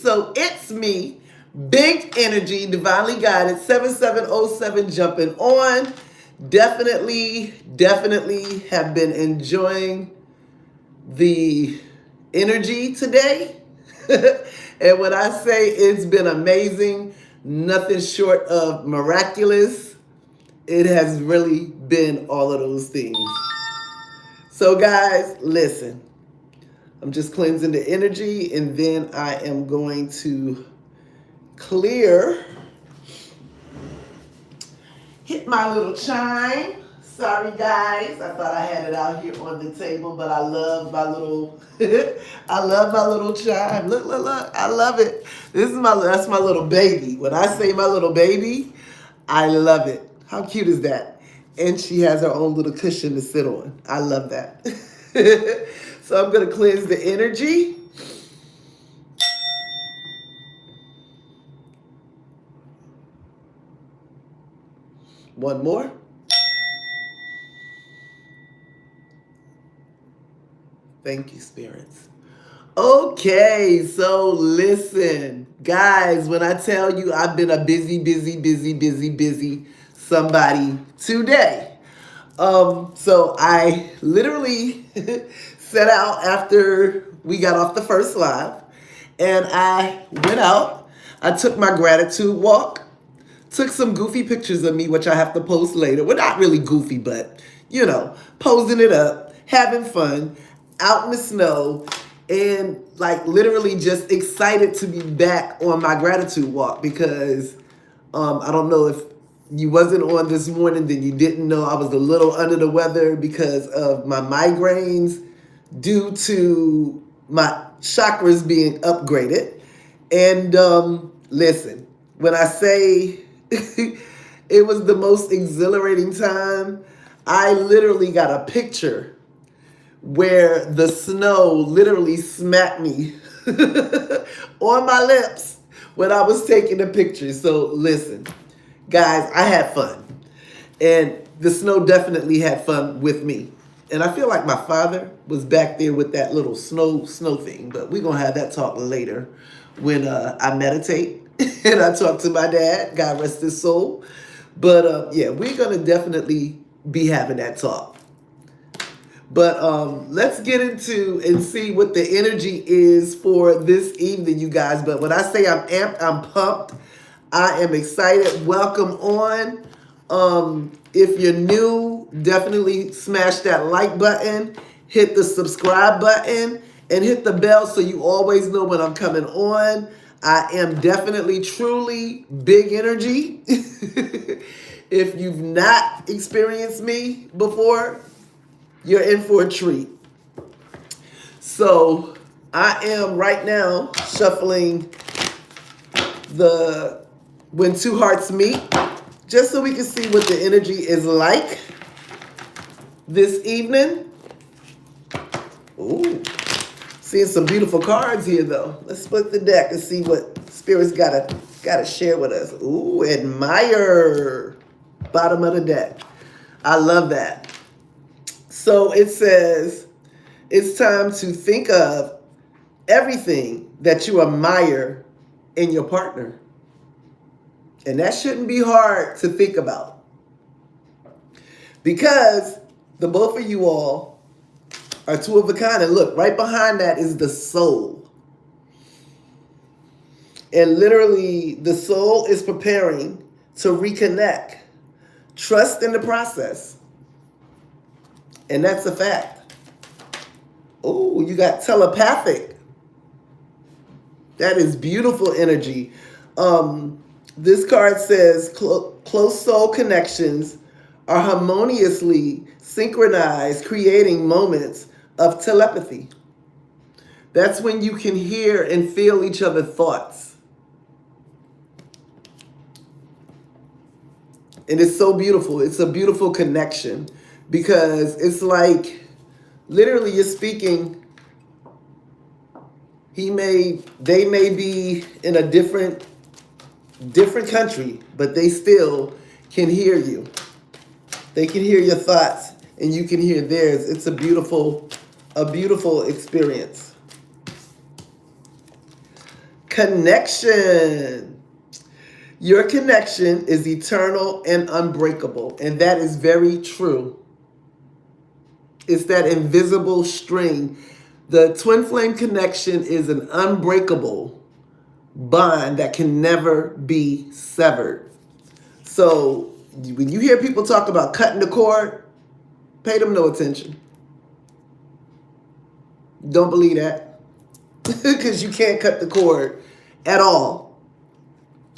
So it's me, Big Energy, Divinely Guided, 7707 jumping on. Definitely have been enjoying the energy today. And when I say it's been amazing, nothing short of miraculous, it has really been all of those things. So, guys, listen, I'm just cleansing the energy and then I am going to clear, hit my little chime. Sorry guys, I thought I had it out here on the table, but I love my little I love my little chime. Look, I love it. That's my little baby. When I say my little baby, I love it. How cute is that? And she has her own little cushion to sit on. I love that. So I'm gonna cleanse the energy. One more. Thank you, spirits. Okay, so listen, guys, when I tell you I've been a busy somebody today. So I literally set out after we got off the first live and I went out. I took my gratitude walk, took some goofy pictures of me, which I have to post later. Well, not really goofy, but posing it up, having fun, out in the snow, and like literally just excited to be back on my gratitude walk because I don't know if you wasn't on this morning, then you didn't know I was a little under the weather because of my migraines due to my chakras being upgraded. And listen, when I say it was the most exhilarating time, I literally got a picture where the snow literally smacked me on my lips when I was taking the picture. So listen, guys, I had fun. And the snow definitely had fun with me. And I feel like my father was back there with that little snow thing, but we're gonna have that talk later when I meditate and I talk to my dad, God rest his soul. But yeah, we're gonna definitely be having that talk. But let's get into and see what the energy is for this evening, you guys. But when I say I'm amped, I'm pumped. I am excited. Welcome on. If you're new, definitely smash that like button, hit the subscribe button, and hit the bell so you always know when I'm coming on. I am definitely, truly big energy. If you've not experienced me before, you're in for a treat. So I am right now shuffling the When Two Hearts Meet, just so we can see what the energy is like this evening. Ooh, seeing some beautiful cards here though. Let's split the deck and see what spirits gotta share with us. Ooh, admire. Bottom of the deck. I love that. So it says, it's time to think of everything that you admire in your partner. And that shouldn't be hard to think about. Because the both of you all are two of a kind. And look, right behind that is the soul. And literally, the soul is preparing to reconnect. Trust in the process. And that's a fact. Oh, you got telepathic. That is beautiful energy. This card says close soul connections are harmoniously synchronized, creating moments of telepathy. That's when you can hear and feel each other's thoughts. And it's so beautiful. It's a beautiful connection because it's like literally you're speaking. They may be in a different country, but they still can hear you. They can hear your thoughts and you can hear theirs. It's a beautiful experience. Connection. Your connection is eternal and unbreakable, and that is very true. It's that invisible string. The twin flame connection is an unbreakable bond that can never be severed. So when you hear people talk about cutting the cord, pay them no attention. Don't believe that. Because you can't cut the cord at all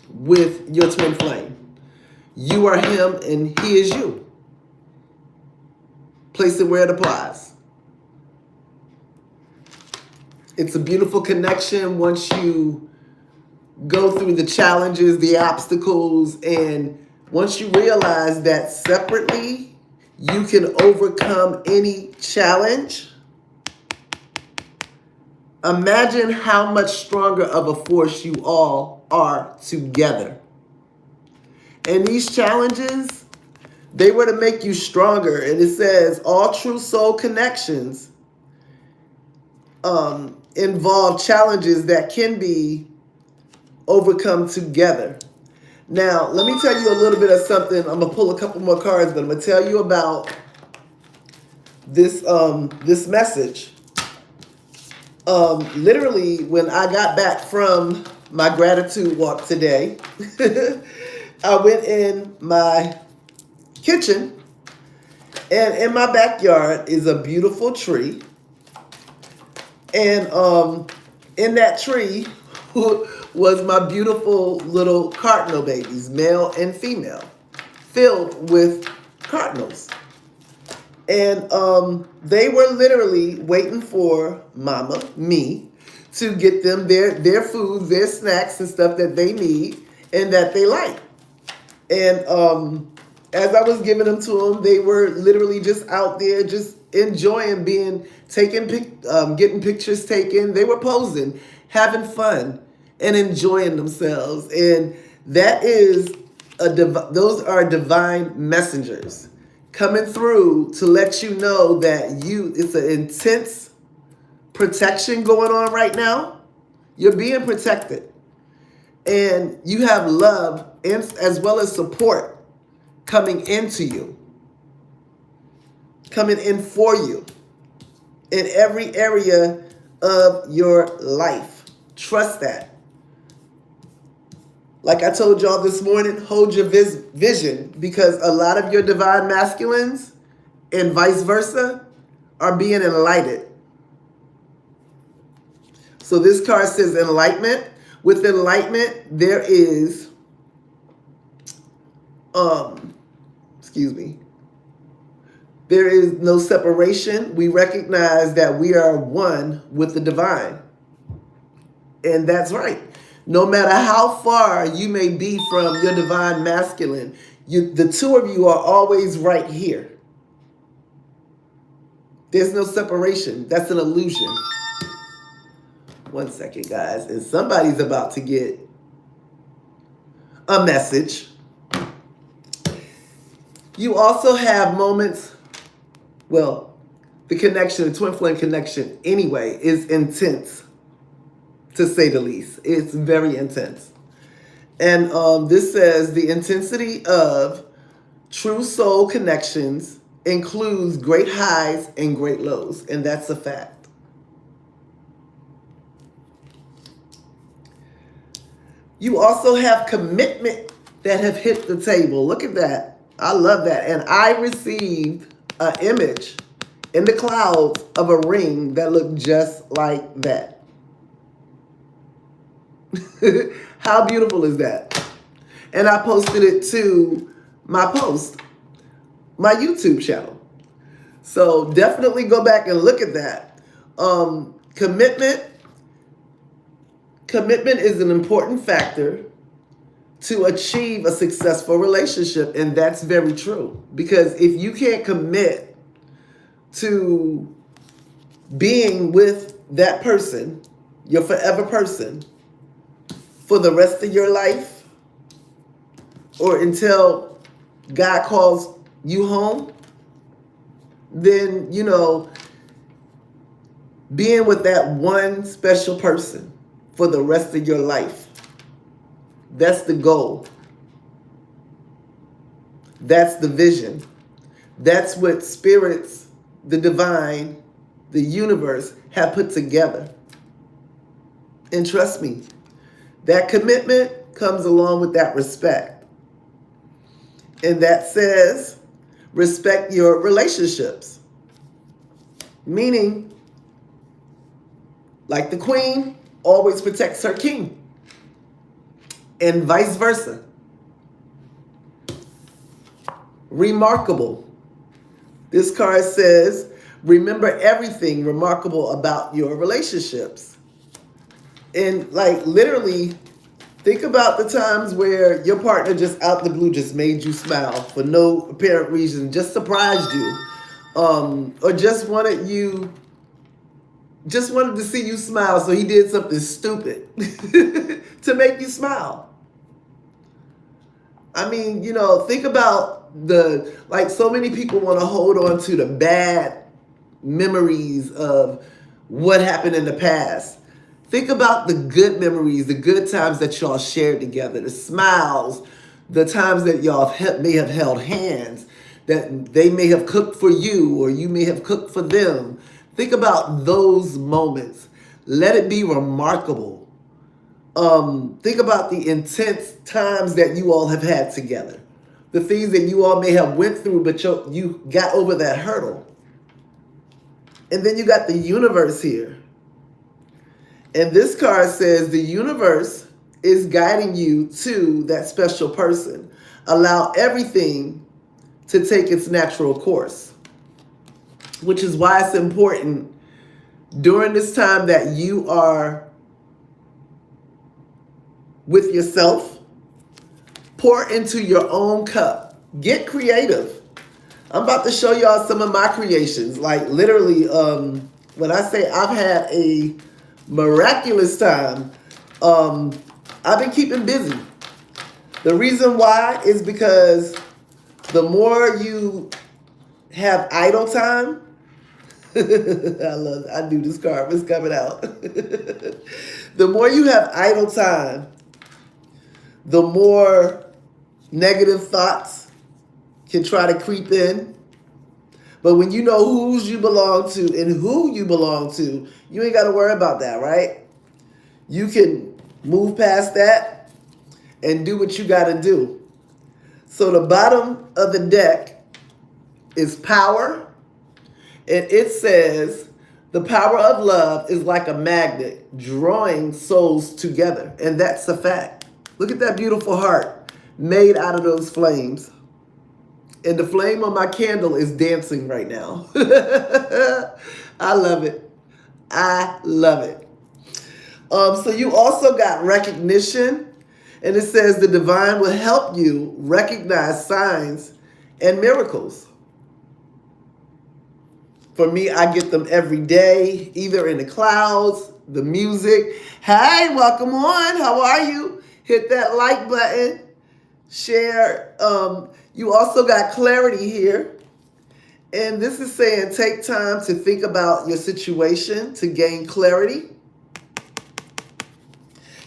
with your twin flame. You are him and he is you. Place it where it applies. It's a beautiful connection once you go through the challenges, the obstacles, and once you realize that separately you can overcome any challenge. Imagine how much stronger of a force you all are together. And these challenges, they were to make you stronger. And it says all true soul connections involve challenges that can be overcome together. Now, let me tell you a little bit of something. I'm going to pull a couple more cards, but I'm going to tell you about this message. Literally, when I got back from my gratitude walk today, I went in my kitchen, and in my backyard is a beautiful tree. And in that tree was my beautiful little cardinal babies, male and female, filled with cardinals. And they were literally waiting for mama, me, to get them their food, their snacks and stuff that they need and that they like. And as I was giving them to them, they were literally just out there just enjoying getting pictures taken. They were posing, having fun, and enjoying themselves. And that is those are divine messengers coming through to let you know that it's an intense protection going on right now. You're being protected. And you have love as well as support coming into you, coming in for you in every area of your life. Trust that. Like I told y'all this morning, hold your vision, because a lot of your divine masculines and vice versa are being enlightened. So this card says enlightenment. With enlightenment, there is, there is no separation. We recognize that we are one with the divine. And that's right. No matter how far you may be from your divine masculine, the two of you are always right here. There's no separation. That's an illusion. One second, guys. And somebody's about to get a message. You also have moments, well, the connection, the twin flame connection anyway, is intense, to say the least. It's very intense. And this says the intensity of true soul connections includes great highs and great lows. And that's a fact. You also have commitment that have hit the table. Look at that. I love that. And I received an image in the clouds of a ring that looked just like that. How beautiful is that? And I posted it to my post, my YouTube channel. So definitely go back and look at that. Commitment is an important factor to achieve a successful relationship. And that's very true. Because if you can't commit to being with that person, your forever person, for the rest of your life, or until God calls you home, then, being with that one special person for the rest of your life. That's the goal. That's the vision. That's what spirits, the divine, the universe have put together. And trust me, that commitment comes along with that respect. And that says, respect your relationships. Meaning, like the queen always protects her king. And vice versa. Remarkable. This card says, remember everything remarkable about your relationships. And like literally, think about the times where your partner just out the blue just made you smile for no apparent reason, just surprised you, or just wanted to see you smile, so he did something stupid to make you smile. I mean, think about so many people want to hold on to the bad memories of what happened in the past. Think about the good memories, the good times that y'all shared together, the smiles, the times that y'all may have held hands, that they may have cooked for you or you may have cooked for them. Think about those moments. Let it be remarkable. Think about the intense times that you all have had together. The things that you all may have went through, but you got over that hurdle. And then you got the universe here. And this card says the universe is guiding you to that special person. Allow everything to take its natural course. Which is why it's important during this time that you are with yourself, pour into your own cup. Get creative. I'm about to show y'all some of my creations. Like literally, when I say I've had a miraculous time, I've been keeping busy. The reason why is because the more you have idle time, I knew this card was coming out. The more you have idle time, the more negative thoughts can try to creep in. But when you know whose you belong to and who you belong to, you ain't got to worry about that, right? You can move past that and do what you got to do. So the bottom of the deck is power. And it says, the power of love is like a magnet drawing souls together. And that's a fact. Look at that beautiful heart made out of those flames. And the flame on my candle is dancing right now. I love it. I love it. So you also got recognition. And it says the divine will help you recognize signs and miracles. For me, I get them every day, either in the clouds, the music. Hey, welcome on. How are you? Hit that like button. Share. You also got clarity here. And this is saying take time to think about your situation to gain clarity.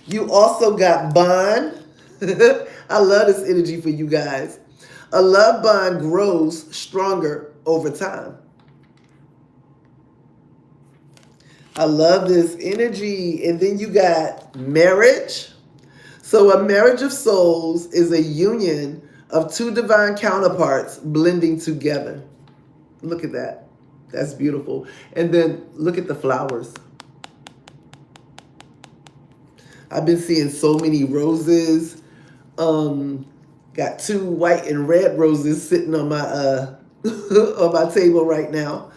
You also got bond. I love this energy for you guys. A love bond grows stronger over time. I love this energy. And then you got marriage. So a marriage of souls is a union of two divine counterparts blending together. Look at that. That's beautiful. And then look at the flowers. I've been seeing so many roses. Got 2 white and red roses sitting on my on my table right now.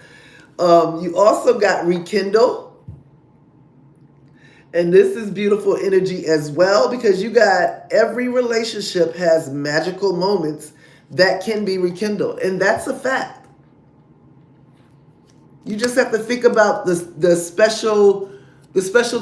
You also got rekindle. And this is beautiful energy as well, because you got every relationship has magical moments that can be rekindled. And that's a fact. You just have to think about the special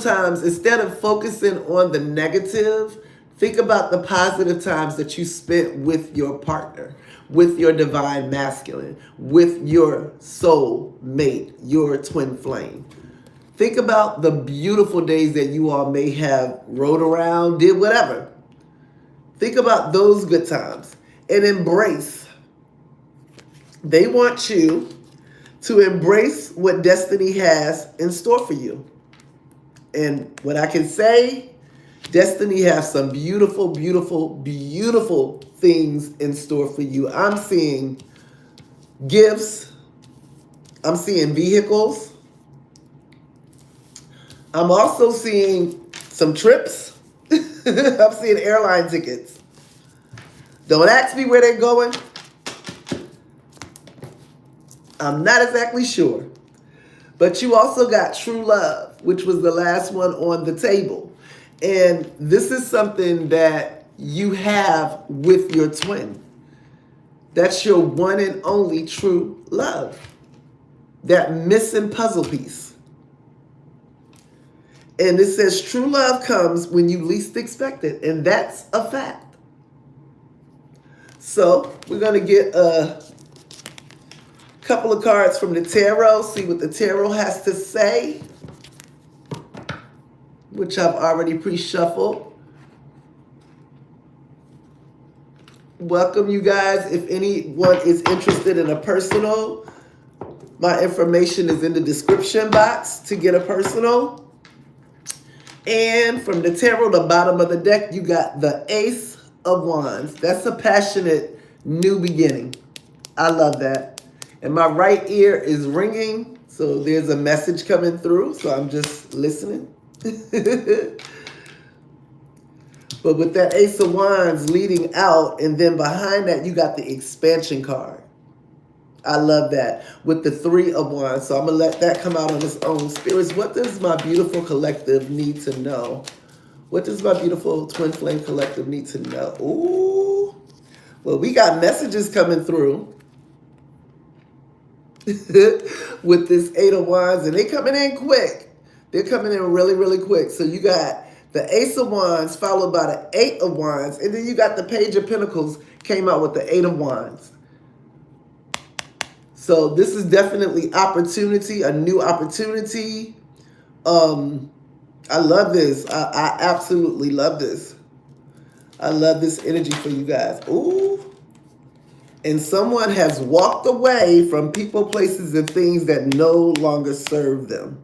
times. Instead of focusing on the negative, think about the positive times that you spent with your partner, with your divine masculine, with your soul mate, your twin flame. Think about the beautiful days that you all may have rode around, did whatever. Think about those good times and embrace. They want you to embrace what destiny has in store for you. And what I can say, destiny has some beautiful, beautiful, beautiful things in store for you. I'm seeing gifts. I'm seeing vehicles. I'm also seeing some trips. I'm seeing airline tickets. Don't ask me where they're going. I'm not exactly sure. But you also got true love, which was the last one on the table. And this is something that you have with your twin. That's your one and only true love. That missing puzzle piece. And it says true love comes when you least expect it. And that's a fact. So we're going to get a couple of cards from the tarot, see what the tarot has to say, which I've already pre-shuffled. Welcome, you guys. If anyone is interested in a personal, my information is in the description box to get a personal. And from the tarot, the bottom of the deck, you got the Ace of Wands. That's a passionate new beginning. I love that. And my right ear is ringing, so there's a message coming through, so I'm just listening. But with that Ace of Wands leading out, and then behind that, you got the expansion card. I love that. With the Three of Wands. So I'm going to let that come out on its own. Spirits, what does my beautiful collective need to know? What does my beautiful twin flame collective need to know? Ooh. Well, we got messages coming through with this Eight of Wands, and they coming in quick. They're coming in really, really quick. So you got the Ace of Wands followed by the Eight of Wands, and then you got the Page of Pentacles came out with the Eight of Wands. So this is definitely opportunity, a new opportunity. I love this. I absolutely love this. I love this energy for you guys. Ooh. And someone has walked away from people, places, and things that no longer serve them.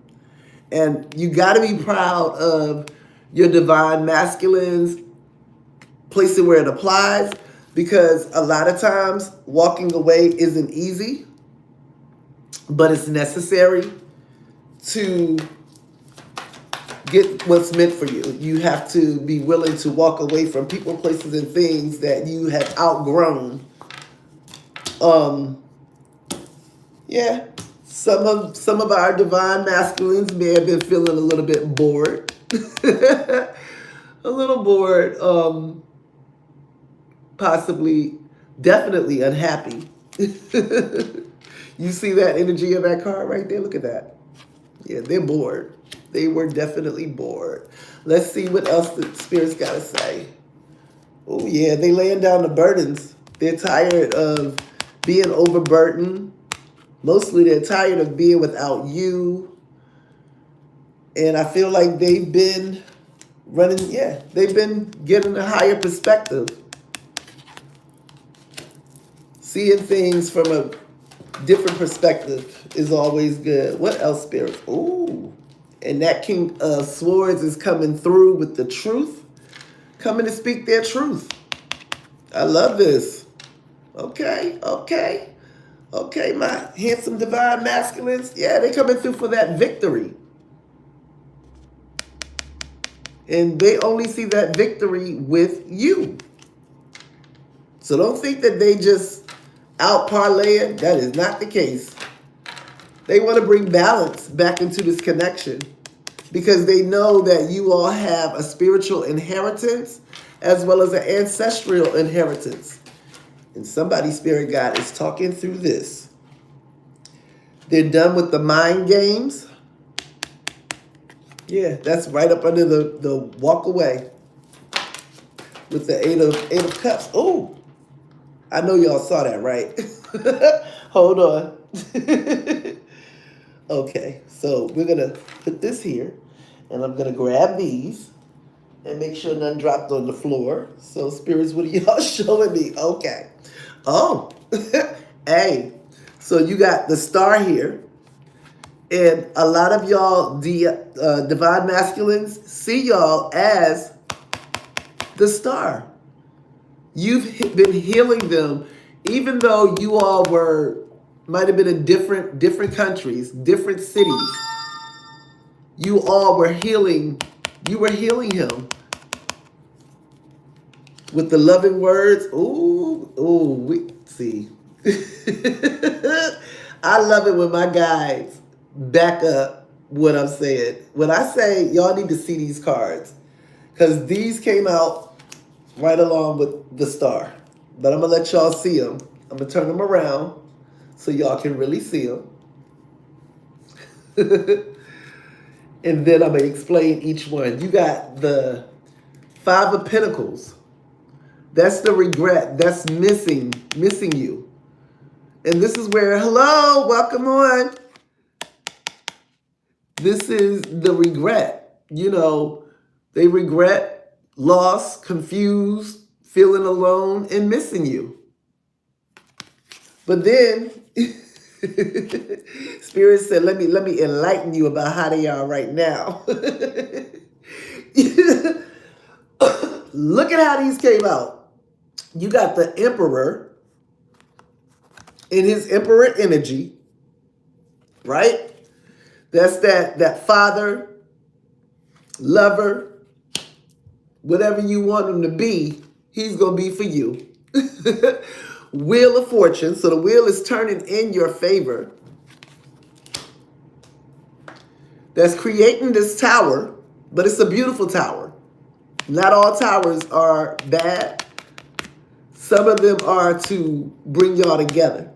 And you got to be proud of your divine masculines, place it where it applies, because a lot of times walking away isn't easy, but it's necessary to get what's meant for you. You have to be willing to walk away from people, places, and things that you have outgrown. Yeah, some of our divine masculines may have been feeling a little bit bored. A little bored, possibly, definitely unhappy. You see that energy of that card right there? Look at that. Yeah, they're bored. They were definitely bored. Let's see what else the spirits got to say. Oh, yeah, they laying down the burdens. They're tired of being overburdened. Mostly they're tired of being without you. And I feel like they've been running, they've been getting a higher perspective. Seeing things from a different perspective is always good. What else, spirits? Ooh. And that King of Swords is coming through with the truth. Coming to speak their truth. I love this. Okay. Okay, my handsome divine masculines. Yeah, they coming through for that victory. And they only see that victory with you. So don't think that they just out parlaying. That is not the case. They want to bring balance back into this connection because they know that you all have a spiritual inheritance as well as an ancestral inheritance. And somebody's spirit guide is talking through this. They're done with the mind games. Yeah, that's right up under the walk away with the eight of cups. Oh, I know y'all saw that, right? Hold on. Okay, so we're going to put this here, and I'm going to grab these and make sure none dropped on the floor. So, spirits, what are y'all showing me? Okay. Oh, hey, so you got the star here. And a lot of y'all, the divine masculines, see y'all as the star. You've been healing them, even though you all might have been in different countries, different cities. You all were healing. You were healing him with the loving words. We see. I love it when my guides back up what I'm saying. When I say y'all need to see these cards, because these came out right along with the star. But I'm going to let y'all see them. I'm going to turn them around so y'all can really see them. And then I'm going to explain each one. You got the Five of Pentacles. That's the regret. That's missing you. And this is where, hello, welcome on. This is the regret. You know, they regret, lost, confused, feeling alone, and missing you. But then, Spirit said, let me enlighten you about how they are right now. Look at how these came out. You got the Emperor in his Emperor energy, right? That's that father, lover, whatever you want him to be, he's going to be for you. Wheel of Fortune. So the wheel is turning in your favor. That's creating this tower, but it's a beautiful tower. Not all towers are bad. Some of them are to bring y'all together.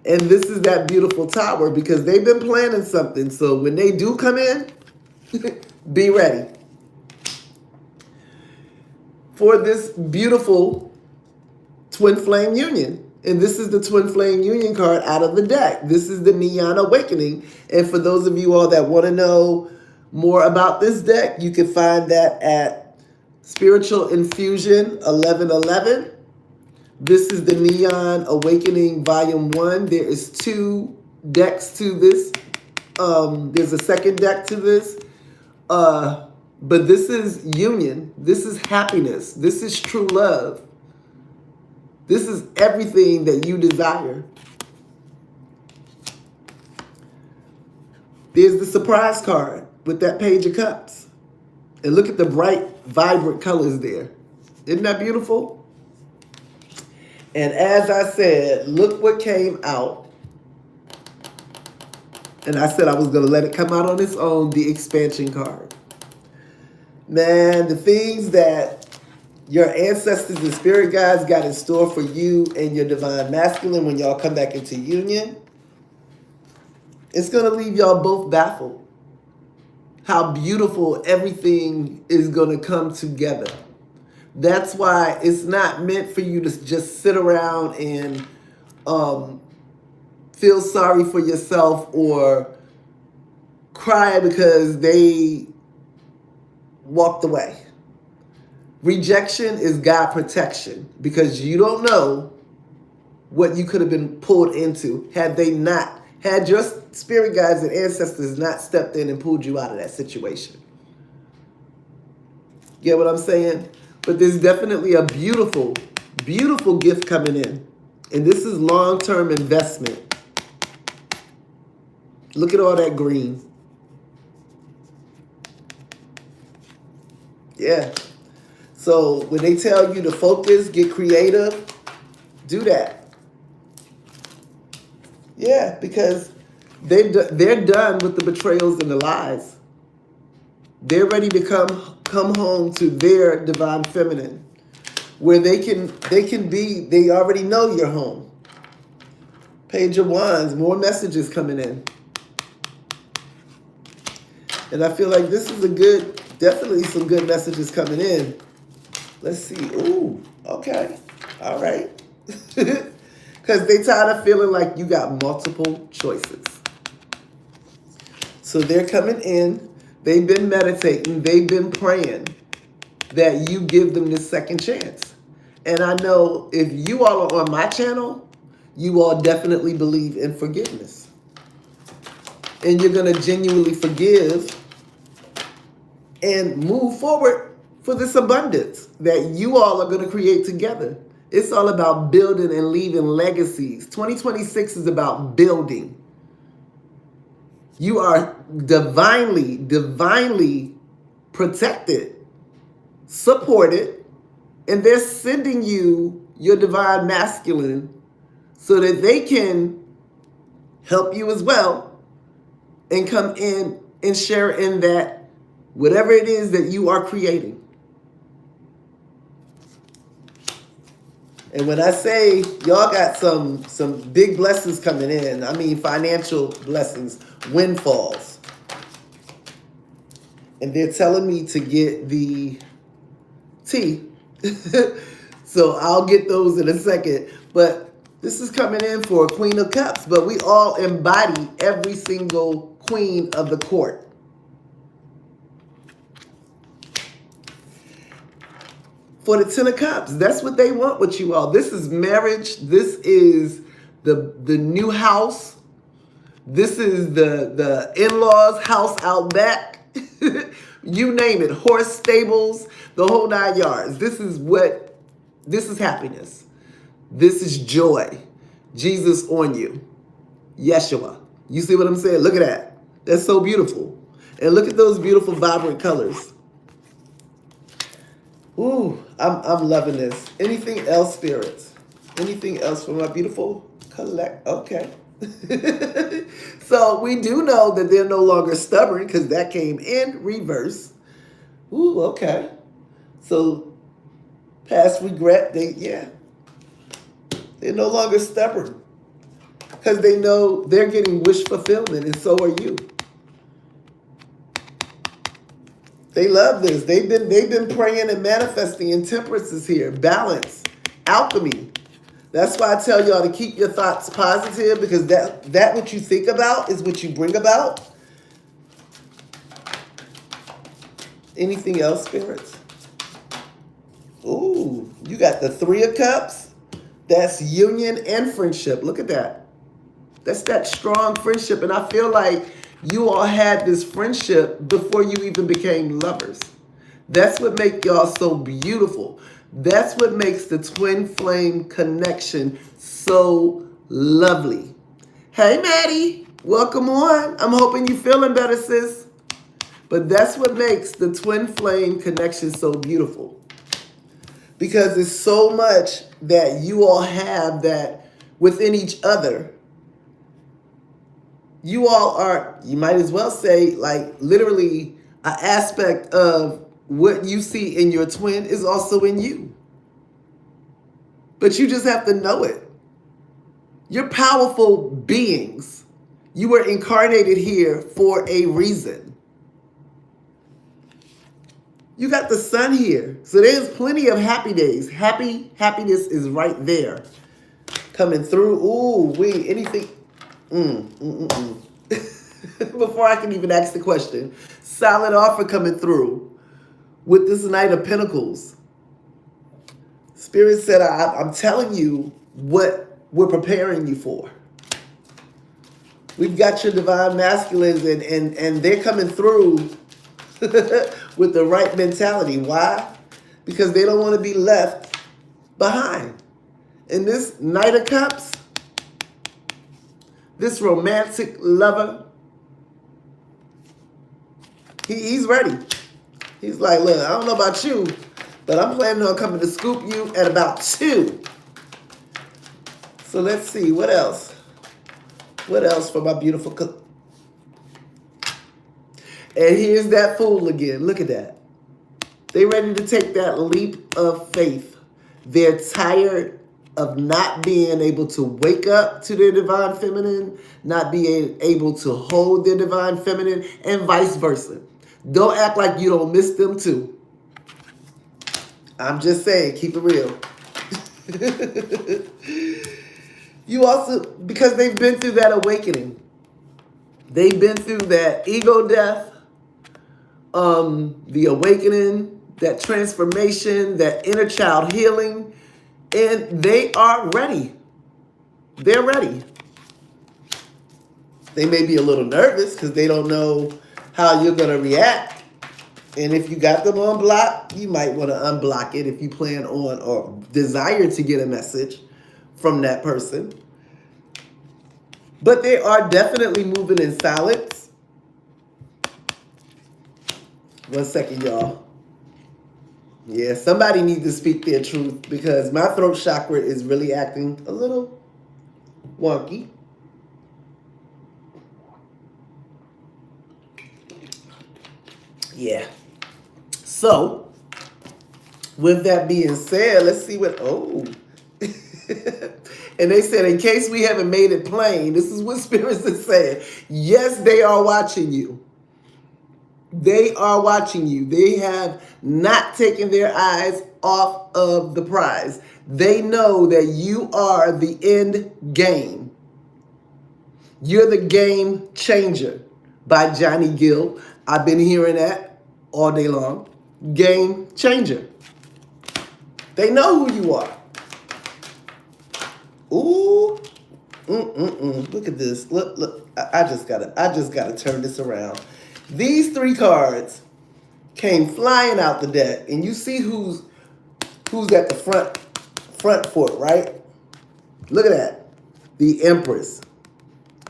And this is that beautiful tower because they've been planning something. So when they do come in, be ready for this beautiful twin flame union. And this is the twin flame union card out of the deck. This is the Neon Awakening. And for those of you all that want to know more about this deck, you can find that at Spiritual Infusion 1111. This is the Neon Awakening Volume 1. There is 2 decks to this. There's a second deck to this. But this is union. This is happiness. This is true love. This is everything that you desire. There's the surprise card with that Page of Cups. And look at the bright, vibrant colors there. Isn't that beautiful? And as I said, look what came out. And I said I was going to let it come out on its own, the expansion card. Man, the things that your ancestors and spirit guides got in store for you and your divine masculine when y'all come back into union, it's going to leave y'all both baffled. How beautiful everything is going to come together. That's why it's not meant for you to just sit around and feel sorry for yourself or cry because they walked away. Rejection is God protection because you don't know what you could have been pulled into had your spirit guides and ancestors not stepped in and pulled you out of that situation. Get what I'm saying? But there's definitely a beautiful, beautiful gift coming in. And this is long-term investment. Look at all that green. Yeah. So when they tell you to focus, get creative, do that. Yeah, because they're done with the betrayals and the lies. They're ready to come home to their divine feminine, where they already know you're home. Page of Wands, more messages coming in. And I feel like this is definitely some good messages coming in. Let's see. Ooh, okay. All right. Because they tired of feeling like you got multiple choices. So they're coming in. They've been meditating. They've been praying that you give them this second chance. And I know if you all are on my channel, you all definitely believe in forgiveness. And you're going to genuinely forgive and move forward for this abundance that you all are going to create together. It's all about building and leaving legacies. 2026 is about building. You are divinely protected, supported, and they're sending you your divine masculine so that they can help you as well and come in and share in that whatever it is that you are creating. And when I say y'all got some big blessings coming in, I mean financial blessings, windfalls. And they're telling me to get the tea. So I'll get those in a second. But this is coming in for a Queen of Cups. But we all embody every single queen of the court. For the Ten of Cups, that's what they want with you all. This is marriage. This is the new house. This is the in-laws house out back. You name it. Horse stables, the whole 9 yards. This is happiness. This is joy. Jesus on you. Yeshua. You see what I'm saying? Look at that. That's so beautiful. And look at those beautiful vibrant colors. Ooh, I'm loving this. Anything else, spirits? Anything else for my beautiful collect? Okay. So we do know that they're no longer stubborn because that came in reverse. Ooh, okay. So past regret, they're no longer stubborn because they know they're getting wish fulfillment, and so are you. They love this. They've been praying and manifesting, and temperance is here. Balance, alchemy. That's why I tell y'all to keep your thoughts positive, because that what you think about is what you bring about. Anything else, spirits? Ooh, you got the Three of Cups. That's union and friendship. Look at that. That's that strong friendship, and I feel like you all had this friendship before you even became lovers. That's what makes y'all so beautiful. That's what makes the twin flame connection so lovely. Hey, Maddie, welcome on. I'm hoping you're feeling better, sis. But that's what makes the twin flame connection so beautiful. Because it's so much that you all have that within each other. You all are, you might as well say, like literally an aspect of what you see in your twin is also in you. But you just have to know it. You're powerful beings. You were incarnated here for a reason. You got the sun here. So there's plenty of happy days. Happiness is right there. Coming through. Ooh, anything. Before I can even ask the question, solid offer coming through with this Knight of Pentacles. Spirit said, I'm telling you what we're preparing you for. We've got your divine masculines, and they're coming through with the right mentality. Why? Because they don't want to be left behind. And this Knight of Cups, this romantic lover, he's ready. He's like, look, I don't know about you, but I'm planning on coming to scoop you at about 2. So let's see, what else? What else for my beautiful And here's that Fool again. Look at that. They ready to take that leap of faith. They're tired of not being able to wake up to their divine feminine, not being able to hold their divine feminine, and vice versa. Don't act like you don't miss them too. I'm just saying, keep it real. You also, because they've been through that awakening. They've been through that ego death, the awakening, that transformation, that inner child healing, and they are ready. They're ready. They may be a little nervous because they don't know how you're going to react. And if you got them on block, you might want to unblock it if you plan on or desire to get a message from that person. But they are definitely moving in silence. 1 second, y'all. Yeah, somebody needs to speak their truth because my throat chakra is really acting a little wonky. Yeah. So, with that being said, let's see what, and they said, in case we haven't made it plain, this is what spirits are saying. Yes, they are watching you. They are watching you. They have not taken their eyes off of the prize. They know that you are the end game. You're the game changer by Johnny Gill. I've been hearing that all day long. Game changer. They know who you are. Ooh. Look at this. Look. I just gotta turn this around. These 3 cards came flying out the deck, and you see who's at the front foot, right? Look at that. The Empress.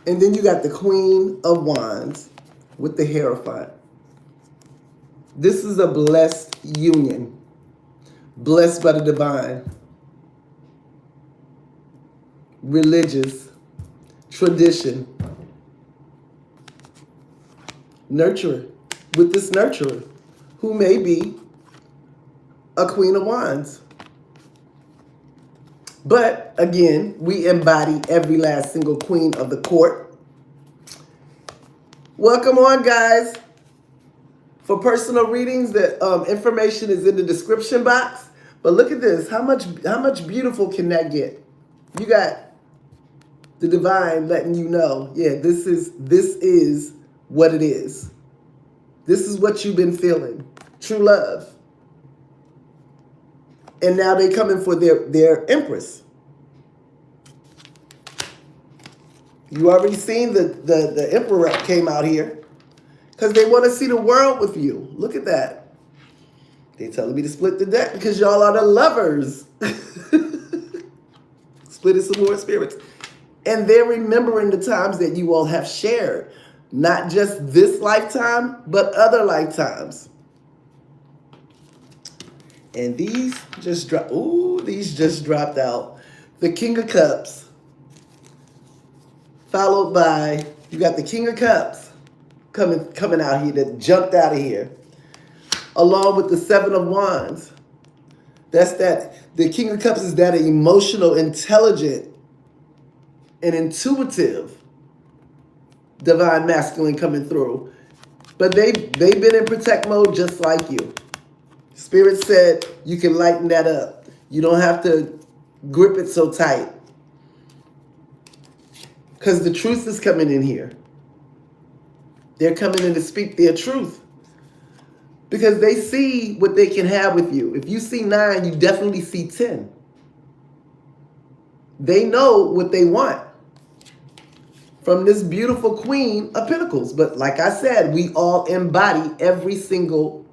And then you got the Queen of Wands with the Hierophant. This is a blessed union. Blessed by the divine. Religious. Tradition. Nurturer. With this nurturer, who may be a Queen of Wands. But again, we embody every last single queen of the court. Welcome on, guys. For personal readings, the information is in the description box. But look at this. How much beautiful can that get? You got the divine letting you know, yeah, this is what it is. This is what you've been feeling. True love. And now they coming for their Empress. You already seen the Emperor came out here because they want to see the world with you. Look at that. They telling me to split the deck because y'all are the lovers. Split it some more, spirits. And they're remembering the times that you all have shared. Not just this lifetime, but other lifetimes. And these just dropped. Ooh, these just dropped out. The King of Cups. Followed by, you got the King of Cups coming out here that jumped out of here. Along with the Seven of Wands. The King of Cups is that emotional, intelligent, and intuitive divine masculine coming through. But they've been in protect mode just like you. Spirit said you can lighten that up. You don't have to grip it so tight. Because the truth is coming in here. They're coming in to speak their truth. Because they see what they can have with you. If you see 9, you definitely see 10. They know what they want from this beautiful Queen of Pentacles. But like I said, we all embody every single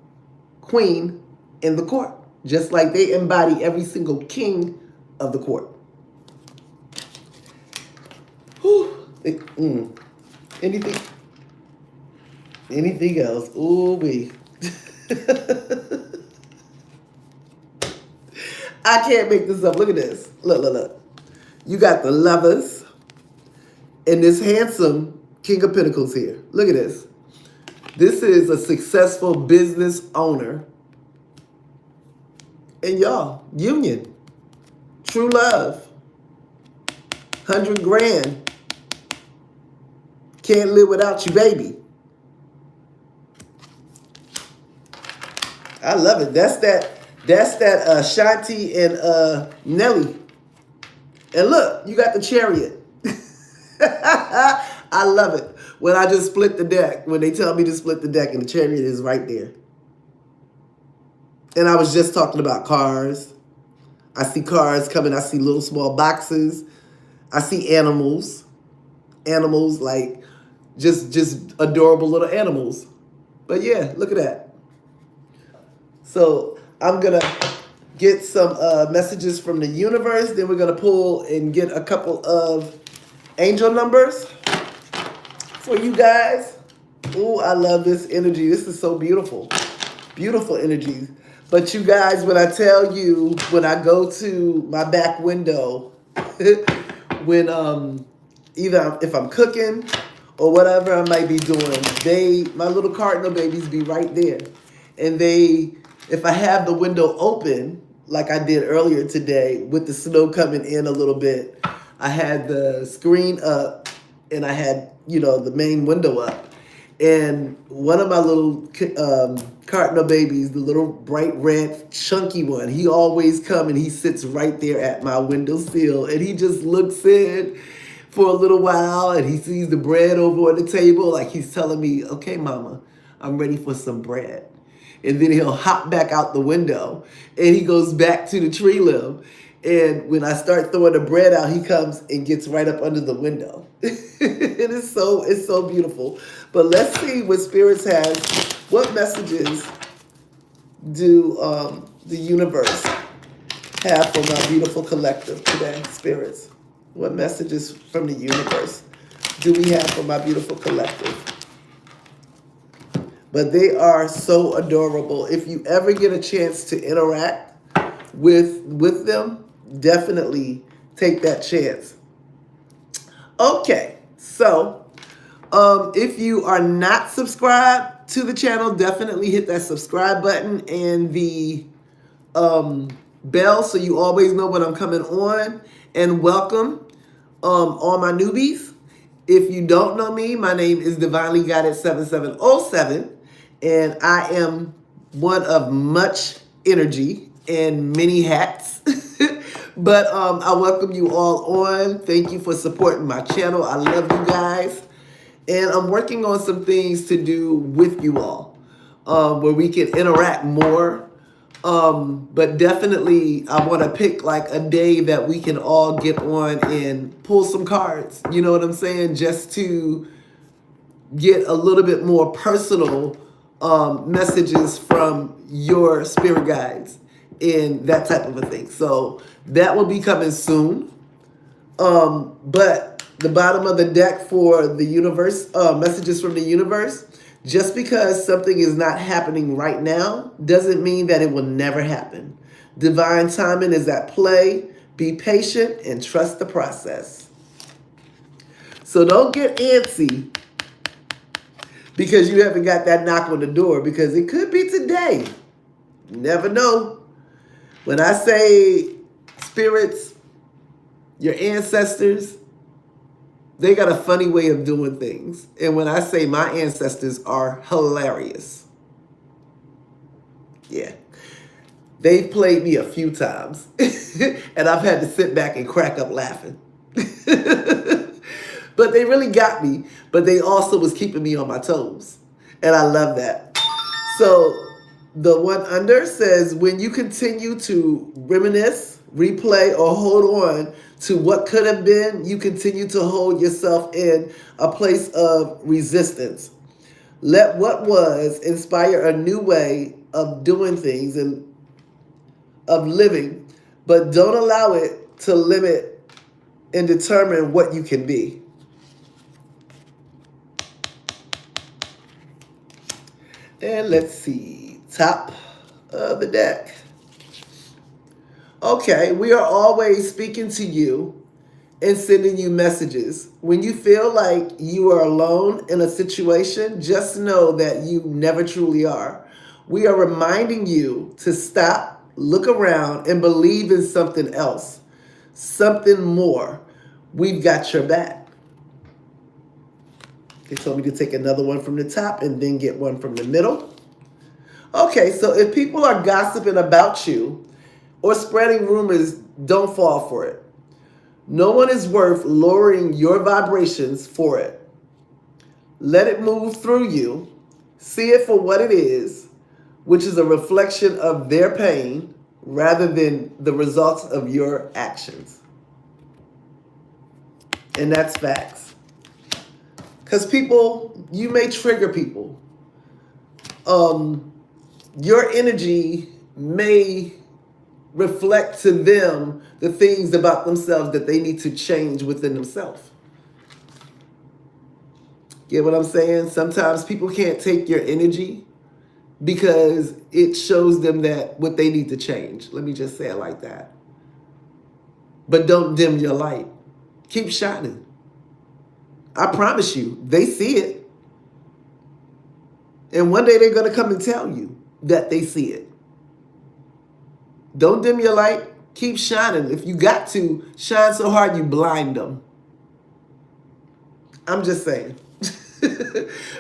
queen in the court. Just like they embody every single king of the court. Whew. Anything else? Ooh, wee. I can't make this up. Look at this. Look. You got the Lovers and this handsome King of Pentacles here. Look at this. This is a successful business owner. And y'all, union. True love. 100 grand. Can't live without you, baby. I love it. That's that Shanti and Nelly. And look, you got the Chariot. I love it. when I just split the deck, when they tell me to split the deck and the Chariot is right there. And I was just talking about cars. I see cars coming. I see little small boxes. I see animals. Animals like just adorable little animals. But yeah, look at that. So I'm going to get some messages from the universe. Then we're going to pull and get a couple of angel numbers for you guys. Oh, I love this energy. This is so beautiful. Beautiful energy. But you guys, when I tell you, when I go to my back window, when either if I'm cooking or whatever I might be doing, my little cardinal babies be right there. And if I have the window open, like I did earlier today with the snow coming in a little bit, I had the screen up and I had, the main window up. And one of my little cardinal babies, the little bright red chunky one, he always come and he sits right there at my windowsill and he just looks in for a little while and he sees the bread over on the table like he's telling me, okay, mama, I'm ready for some bread. And then he'll hop back out the window and he goes back to the tree limb. And when I start throwing the bread out, he comes and gets right up under the window. It's so beautiful. But let's see what Spirits has. What messages do the universe have for my beautiful collective today, Spirits? What messages from the universe do we have for my beautiful collective? But they are so adorable. If you ever get a chance to interact with them, definitely take that chance. Okay, so if you are not subscribed to the channel, definitely hit that subscribe button and the bell so you always know when I'm coming on. And welcome all my newbies. If you don't know me, my name is Divinely Guided 7707, and I am one of much energy and many hats. But I welcome you all on. Thank you for supporting my channel. I love you guys. And I'm working on some things to do with you all where we can interact more. But definitely I want to pick like a day that we can all get on and pull some cards. You know what I'm saying? Just to get a little bit more personal messages from your spirit guides and that type of a thing. So that will be coming soon. But the bottom of the deck for the universe, messages from the universe, just because something is not happening right now doesn't mean that it will never happen. Divine timing is at play. Be patient and trust the process. So don't get antsy because you haven't got that knock on the door, because it could be today. You never know. When I say spirits, your ancestors, they got a funny way of doing things. And when I say my ancestors are hilarious. Yeah. They've played me a few times. And I've had to sit back and crack up laughing. But they really got me. But they also was keeping me on my toes. And I love that. So the one under says, when you continue to reminisce, replay, or hold on to what could have been, you continue to hold yourself in a place of resistance. Let what was inspire a new way of doing things and of living, but don't allow it to limit and determine what you can be. And let's see, top of the deck. Okay, we are always speaking to you and sending you messages. When you feel like you are alone in a situation, just know that you never truly are. We are reminding you to stop, look around, and believe in something else, something more. We've got your back. They told me to take another one from the top and then get one from the middle. Okay, so if people are gossiping about you or spreading rumors, don't fall for it. No one is worth lowering your vibrations for it. Let it move through you. See it for what it is, which is a reflection of their pain rather than the results of your actions. And that's facts. Because people, you may trigger people. Your energy may reflect to them the things about themselves that they need to change within themselves. Get what I'm saying? Sometimes people can't take your energy because it shows them that what they need to change. Let me just say it like that. But don't dim your light. Keep shining. I promise you, they see it. And one day they're going to come and tell you that they see it. Don't dim your light. Keep shining. If you got to, shine so hard you blind them. I'm just saying.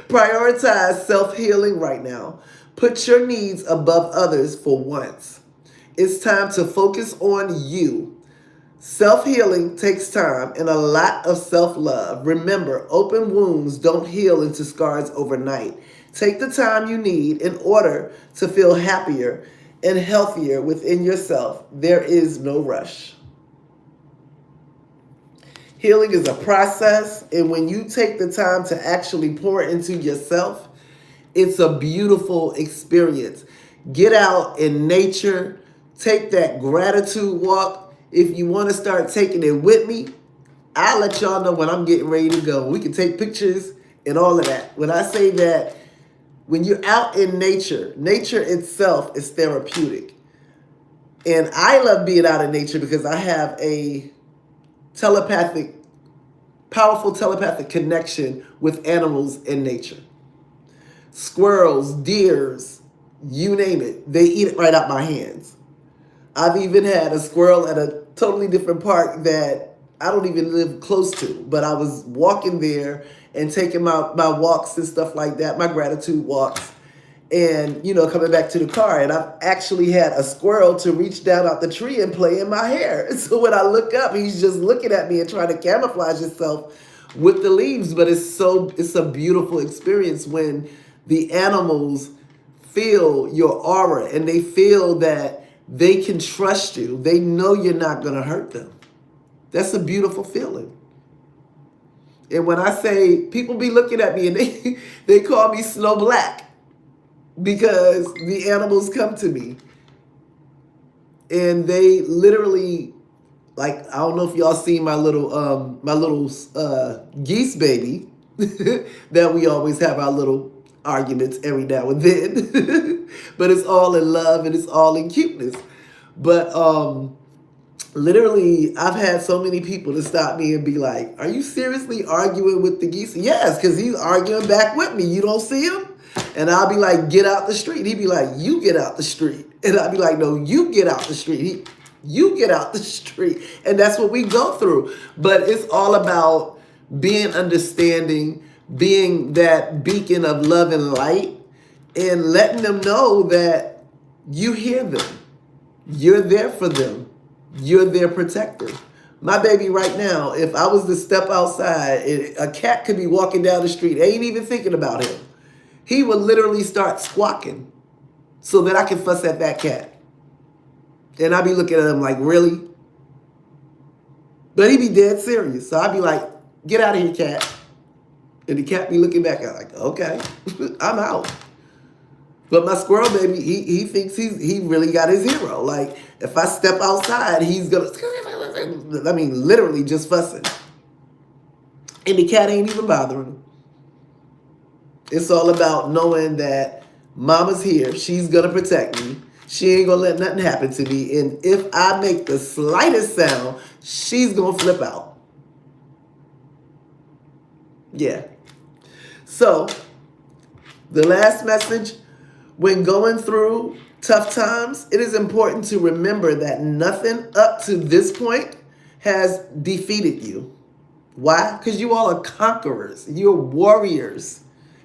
Prioritize self-healing right now. Put your needs above others for once. It's time to focus on you. Self-healing takes time and a lot of self-love. Remember, open wounds don't heal into scars overnight. Take the time you need in order to feel happier and healthier within yourself. There is no rush. Healing is a process, and when you take the time to actually pour into yourself, it's a beautiful experience. Get out in nature, take that gratitude walk. If you want to start taking it with me, I'll let y'all know when I'm getting ready to go. We can take pictures and all of that. When I say that, when you're out in nature, nature itself is therapeutic. And I love being out in nature because I have a powerful telepathic connection with animals in nature. Squirrels, deers, you name it, they eat it right out my hands. I've even had a squirrel at a totally different park that I don't even live close to, but I was walking there and taking my walks and stuff like that, my gratitude walks, and, coming back to the car. And I've actually had a squirrel to reach down out the tree and play in my hair. So when I look up, he's just looking at me and trying to camouflage himself with the leaves. But it's a beautiful experience when the animals feel your aura and they feel that they can trust you. They know you're not going to hurt them. That's a beautiful feeling. And when I say, people be looking at me and they call me Snow Black because the animals come to me and they literally, like, I don't know if y'all seen my little geese baby that we always have our little arguments every now and then. But it's all in love and it's all in cuteness. But literally, I've had so many people to stop me and be like, are you seriously arguing with the geese? Yes, because he's arguing back with me. You don't see him? And I'll be like, get out the street. He'd be like, you get out the street. And I'll be like, no, you get out the street. You get out the street. And that's what we go through. But it's all about being understanding, being that beacon of love and light, and letting them know that you hear them. You're there for them. You're their protector. My baby right now, if I was to step outside, a cat could be walking down the street, ain't even thinking about him. He would literally start squawking so that I can fuss at that cat. And I'd be looking at him like, really? But he'd be dead serious. So I'd be like, get out of here, cat. And the cat be looking back at like, okay, I'm out. But my squirrel baby, he thinks he really got his hero. Like, if I step outside, he's going to, literally just fussing. And the cat ain't even bothering him. It's all about knowing that mama's here. She's going to protect me. She ain't going to let nothing happen to me. And if I make the slightest sound, she's going to flip out. Yeah. So, the last message, when going through tough times, it is important to remember that nothing up to this point has defeated you. Why? Because you all are conquerors. You're warriors.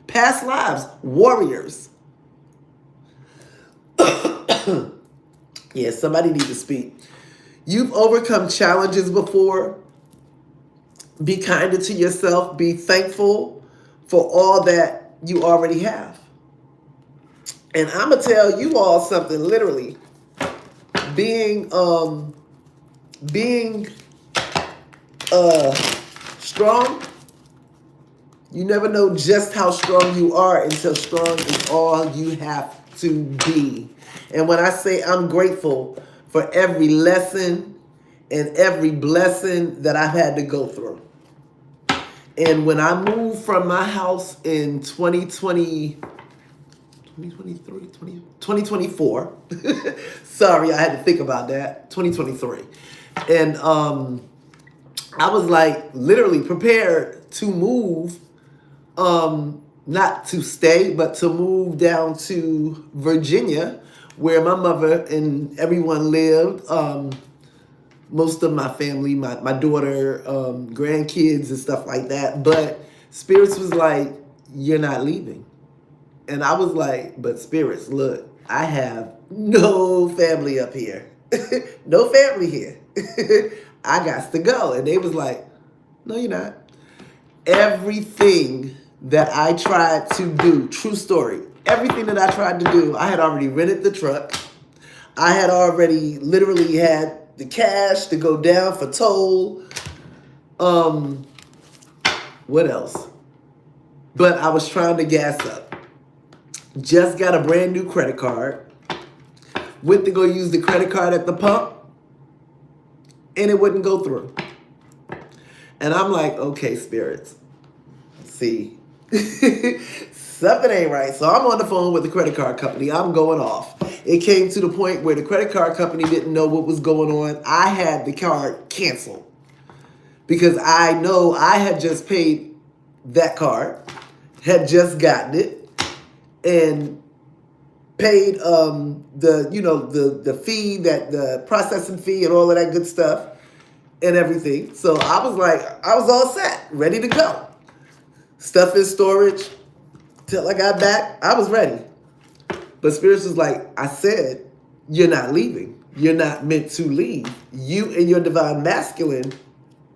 Past lives, warriors. Yeah, somebody need to speak. You've overcome challenges before. Be kinder to yourself. Be thankful for all that you already have. And I'm gonna tell you all something. Literally, being being strong. You never know just how strong you are until strong is all you have to be. And when I say I'm grateful for every lesson and every blessing that I've had to go through. And when I moved from my house in 2024, sorry, I had to think about that, 2023. And I was like literally prepared to move, not to stay, but to move down to Virginia, where my mother and everyone lived. Most of my family, my daughter, grandkids and stuff like that. But Spirits was like, you're not leaving. And I was like, but Spirits, look, I have no family up here. No family here. I got to go. And they was like, no, you're not. Everything that I tried to do, true story, everything that I tried to do, I had already rented the truck. I had already literally had the cash to go down for toll. What else? But I was trying to gas up. Just got a brand new credit card. Went to go use the credit card at the pump, and it wouldn't go through. And I'm like, okay, Spirits, see, something ain't right. So I'm on the phone with the credit card company. I'm going off. It came to the point where the credit card company didn't know what was going on. I had the card canceled because I know I had just paid that card, had just gotten it, and paid the fee, that the processing fee and all of that good stuff and everything. So I was like, I was all set, ready to go. Stuff in storage till I got back. I was ready. But Spirits was like, I said, you're not leaving. You're not meant to leave. You and your divine masculine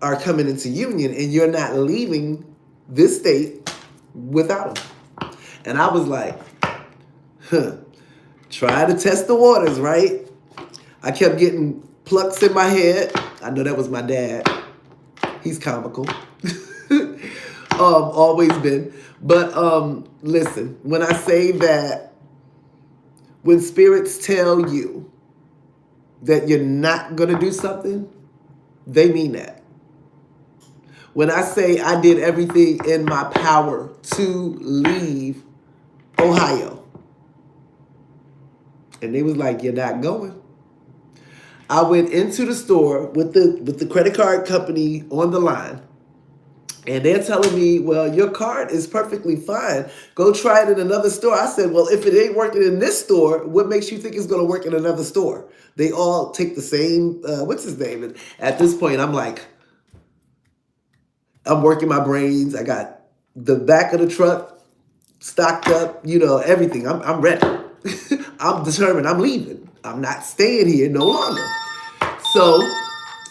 are coming into union, and you're not leaving this state without him. And I was like, try to test the waters, right? I kept getting plucks in my head. I know that was my dad. He's comical. Always been. But listen, when I say that, when Spirits tell you that you're not going to do something, they mean that. When I say I did everything in my power to leave Ohio, and they was like, you're not going. I went into the store with the credit card company on the line, and they're telling me, well, your card is perfectly fine. Go try it in another store. I said, well, if it ain't working in this store, what makes you think it's going to work in another store? They all take the same, what's his name? And at this point, I'm like, I'm working my brains. I got the back of the truck stocked up, everything. I'm ready. I'm determined. I'm leaving. I'm not staying here no longer. So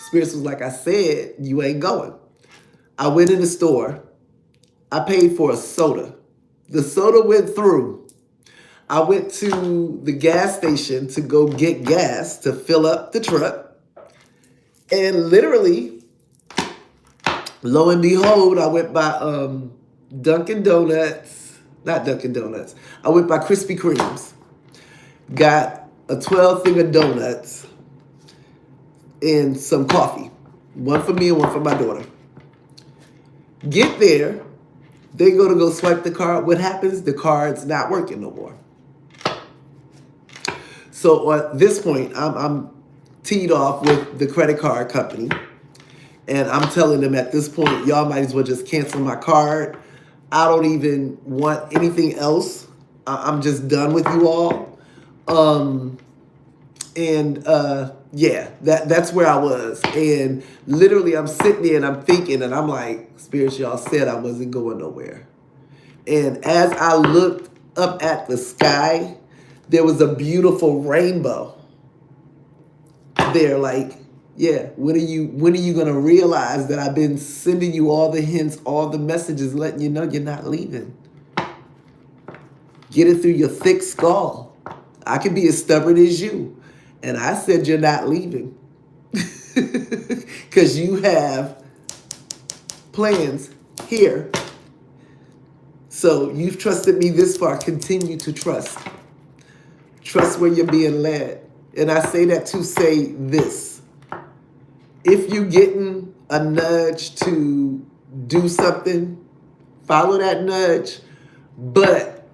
Spirits was like, I said, you ain't going. I went in the store. I paid for a soda. The soda went through. I went to the gas station to go get gas to fill up the truck. And literally, lo and behold, I went by Dunkin' Donuts. Not Dunkin' Donuts. I went by Krispy Kremes. Got a 12-finger donuts and some coffee. One for me and one for my daughter. Get there. They go swipe the card. What happens? The card's not working no more. So at this point, I'm teed off with the credit card company. And I'm telling them at this point, y'all might as well just cancel my card. I don't even want anything else. I'm just done with you all. Yeah, that's where I was. And literally I'm sitting there and I'm thinking, and I'm like, Spirits, y'all said I wasn't going nowhere. And as I looked up at the sky, there was a beautiful rainbow there, like Yeah, when are you gonna realize that I've been sending you all the hints, all the messages, letting you know you're not leaving? Get it through your thick skull. I can be as stubborn as you. And I said you're not leaving. Because you have plans here. So you've trusted me this far. Continue to trust. Trust where you're being led. And I say that to say this. If you're getting a nudge to do something, follow that nudge. But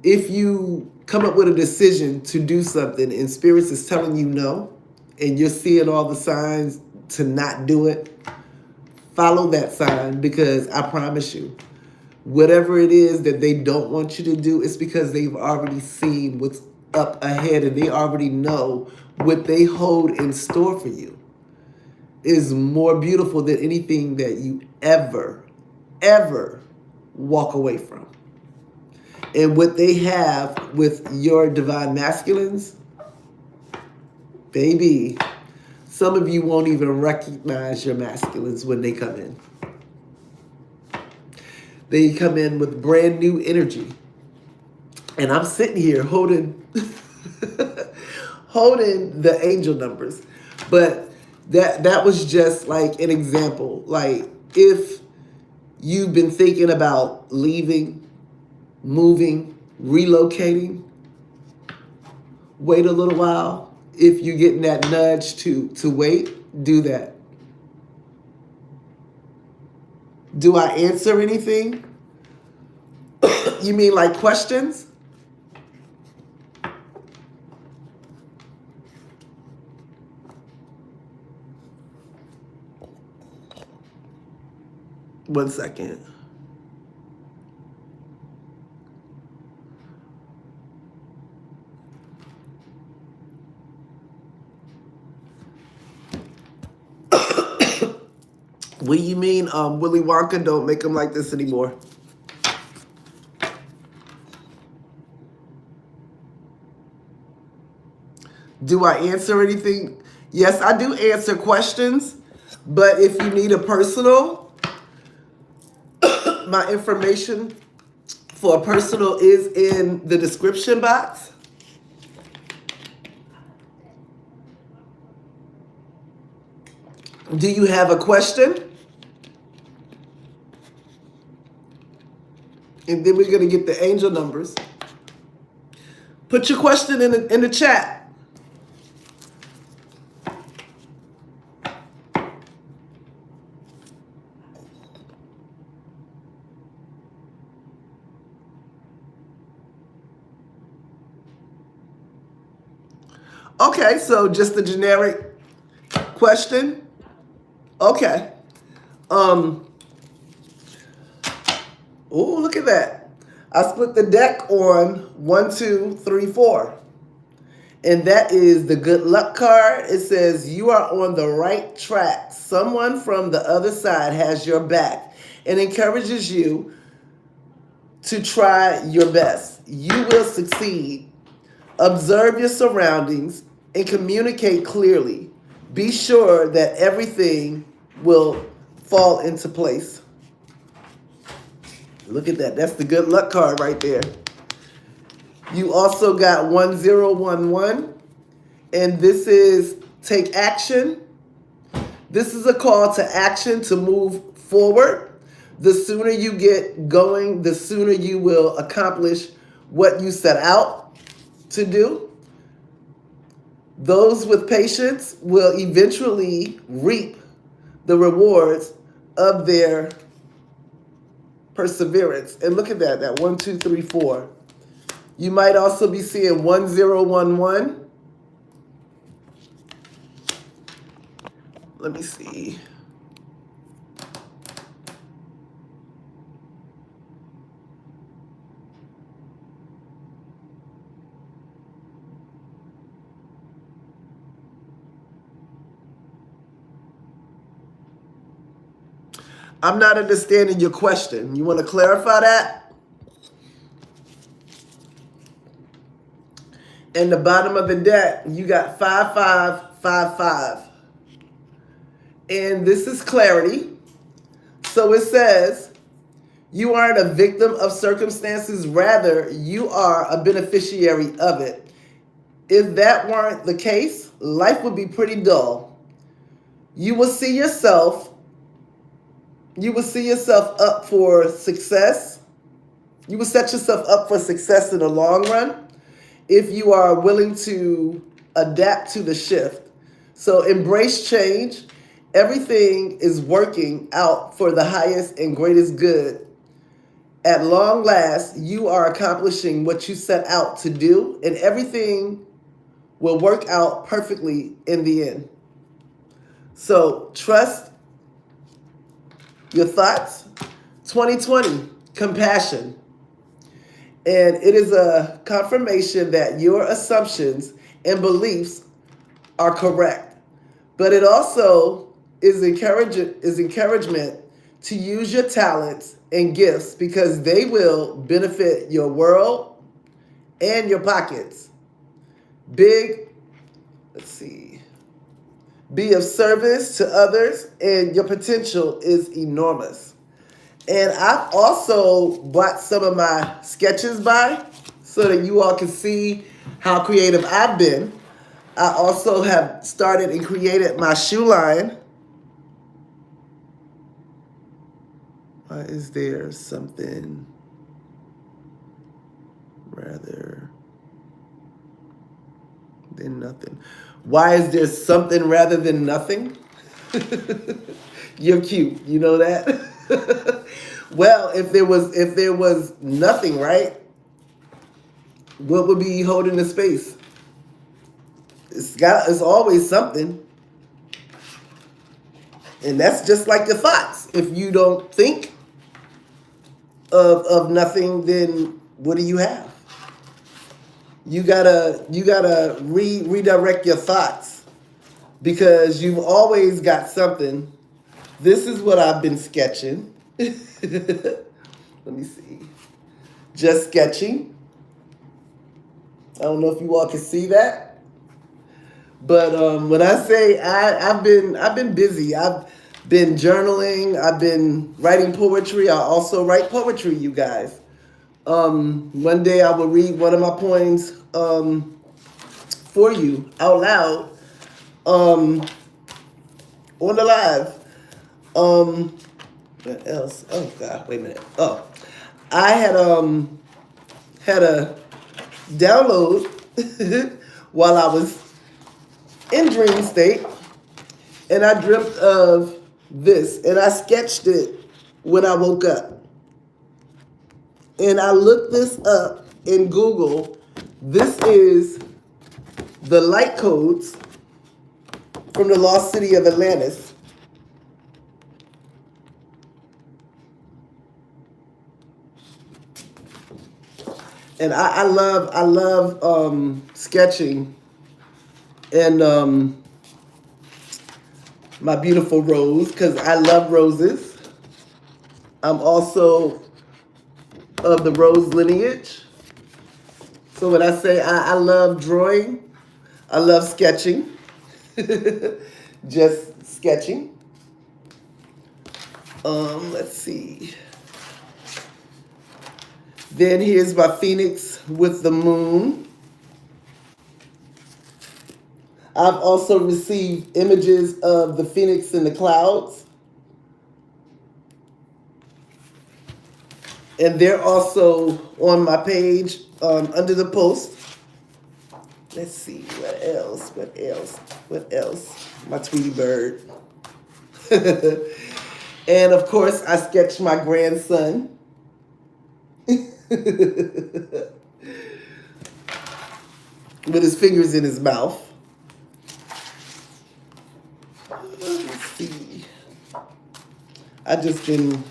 if you come up with a decision to do something and spirits is telling you no, and you're seeing all the signs to not do it, follow that sign, because I promise you, whatever it is that they don't want you to do, it's because they've already seen what's up ahead and they already know what they hold in store for you is more beautiful than anything that you ever walk away from. And what they have with your divine masculines, baby, some of you won't even recognize your masculines when they come in. They come in with brand new energy. And I'm sitting here holding holding the angel numbers. But that was just like an example. Like, if you've been thinking about leaving, moving, relocating, wait a little while. If you're getting that nudge to wait, do that. Do I answer anything? You mean like questions? One second. What do you mean, Willy Wonka don't make them like this anymore? Do I answer anything? Yes, I do answer questions, but if you need a personal, my information for a personal is in the description box. Do you have a question? And then we're going to get the angel numbers. Put your question in the chat. Okay, so just a generic question. Okay. Oh, look at that. I split the deck on 1, 2, 3, 4. And that is the good luck card. It says you are on the right track. Someone from the other side has your back and encourages you to try your best. You will succeed. Observe your surroundings and communicate clearly. Be sure that everything will fall into place. Look at that. That's the good luck card right there. You also got 1011, and this is take action. This is a call to action to move forward. The sooner you get going, the sooner you will accomplish what you set out to do. Those with patience will eventually reap the rewards of their perseverance. And look at that 1, 2, 3, 4. You might also be seeing 1011. Let me see. I'm not understanding your question. You want to clarify that? In the bottom of the deck, you got 5555. And this is clarity. So it says, you aren't a victim of circumstances, rather, you are a beneficiary of it. If that weren't the case, life would be pretty dull. You will see yourself, up for success. You will set yourself up for success in the long run if you are willing to adapt to the shift. So embrace change. Everything is working out for the highest and greatest good. At long last, you are accomplishing what you set out to do, and everything will work out perfectly in the end. So trust your thoughts. 2020, compassion. And it is a confirmation that your assumptions and beliefs are correct. But it also is encouragement to use your talents and gifts because they will benefit your world and your pockets. Let's see. Be of service to others, and your potential is enormous. And I've also brought some of my sketches by so that you all can see how creative I've been. I also have started and created my shoe line. Why is there something rather than nothing? Why is there something rather than nothing? You're cute. You know that? Well, if there was nothing, right? What would be holding the space? It's always something. And that's just like your thoughts. If you don't think of nothing, then what do you have? You gotta redirect your thoughts because you've always got something. This is what I've been sketching. Let me see. Just sketching. I don't know if you all can see that, but when I say I've been busy. I've been journaling. I've been writing poetry. I also write poetry, you guys. One day I will read one of my poems for you out loud on the live. What else? Oh God, wait a minute. Oh, I had a download while I was in dream state, and I dreamt of this, and I sketched it when I woke up. And I looked this up in Google. This is the light codes from the lost city of Atlantis. And I love sketching, and my beautiful rose, because I love roses. I'm also of the rose lineage. So when I say I love drawing, I love sketching. Just sketching. Let's see. Then here's my phoenix with the moon. I've also received images of the phoenix in the clouds. And they're also on my page under the post. Let's see, what else? My Tweety bird. And of course, I sketched my grandson. With his fingers in his mouth. Let's see. I just been,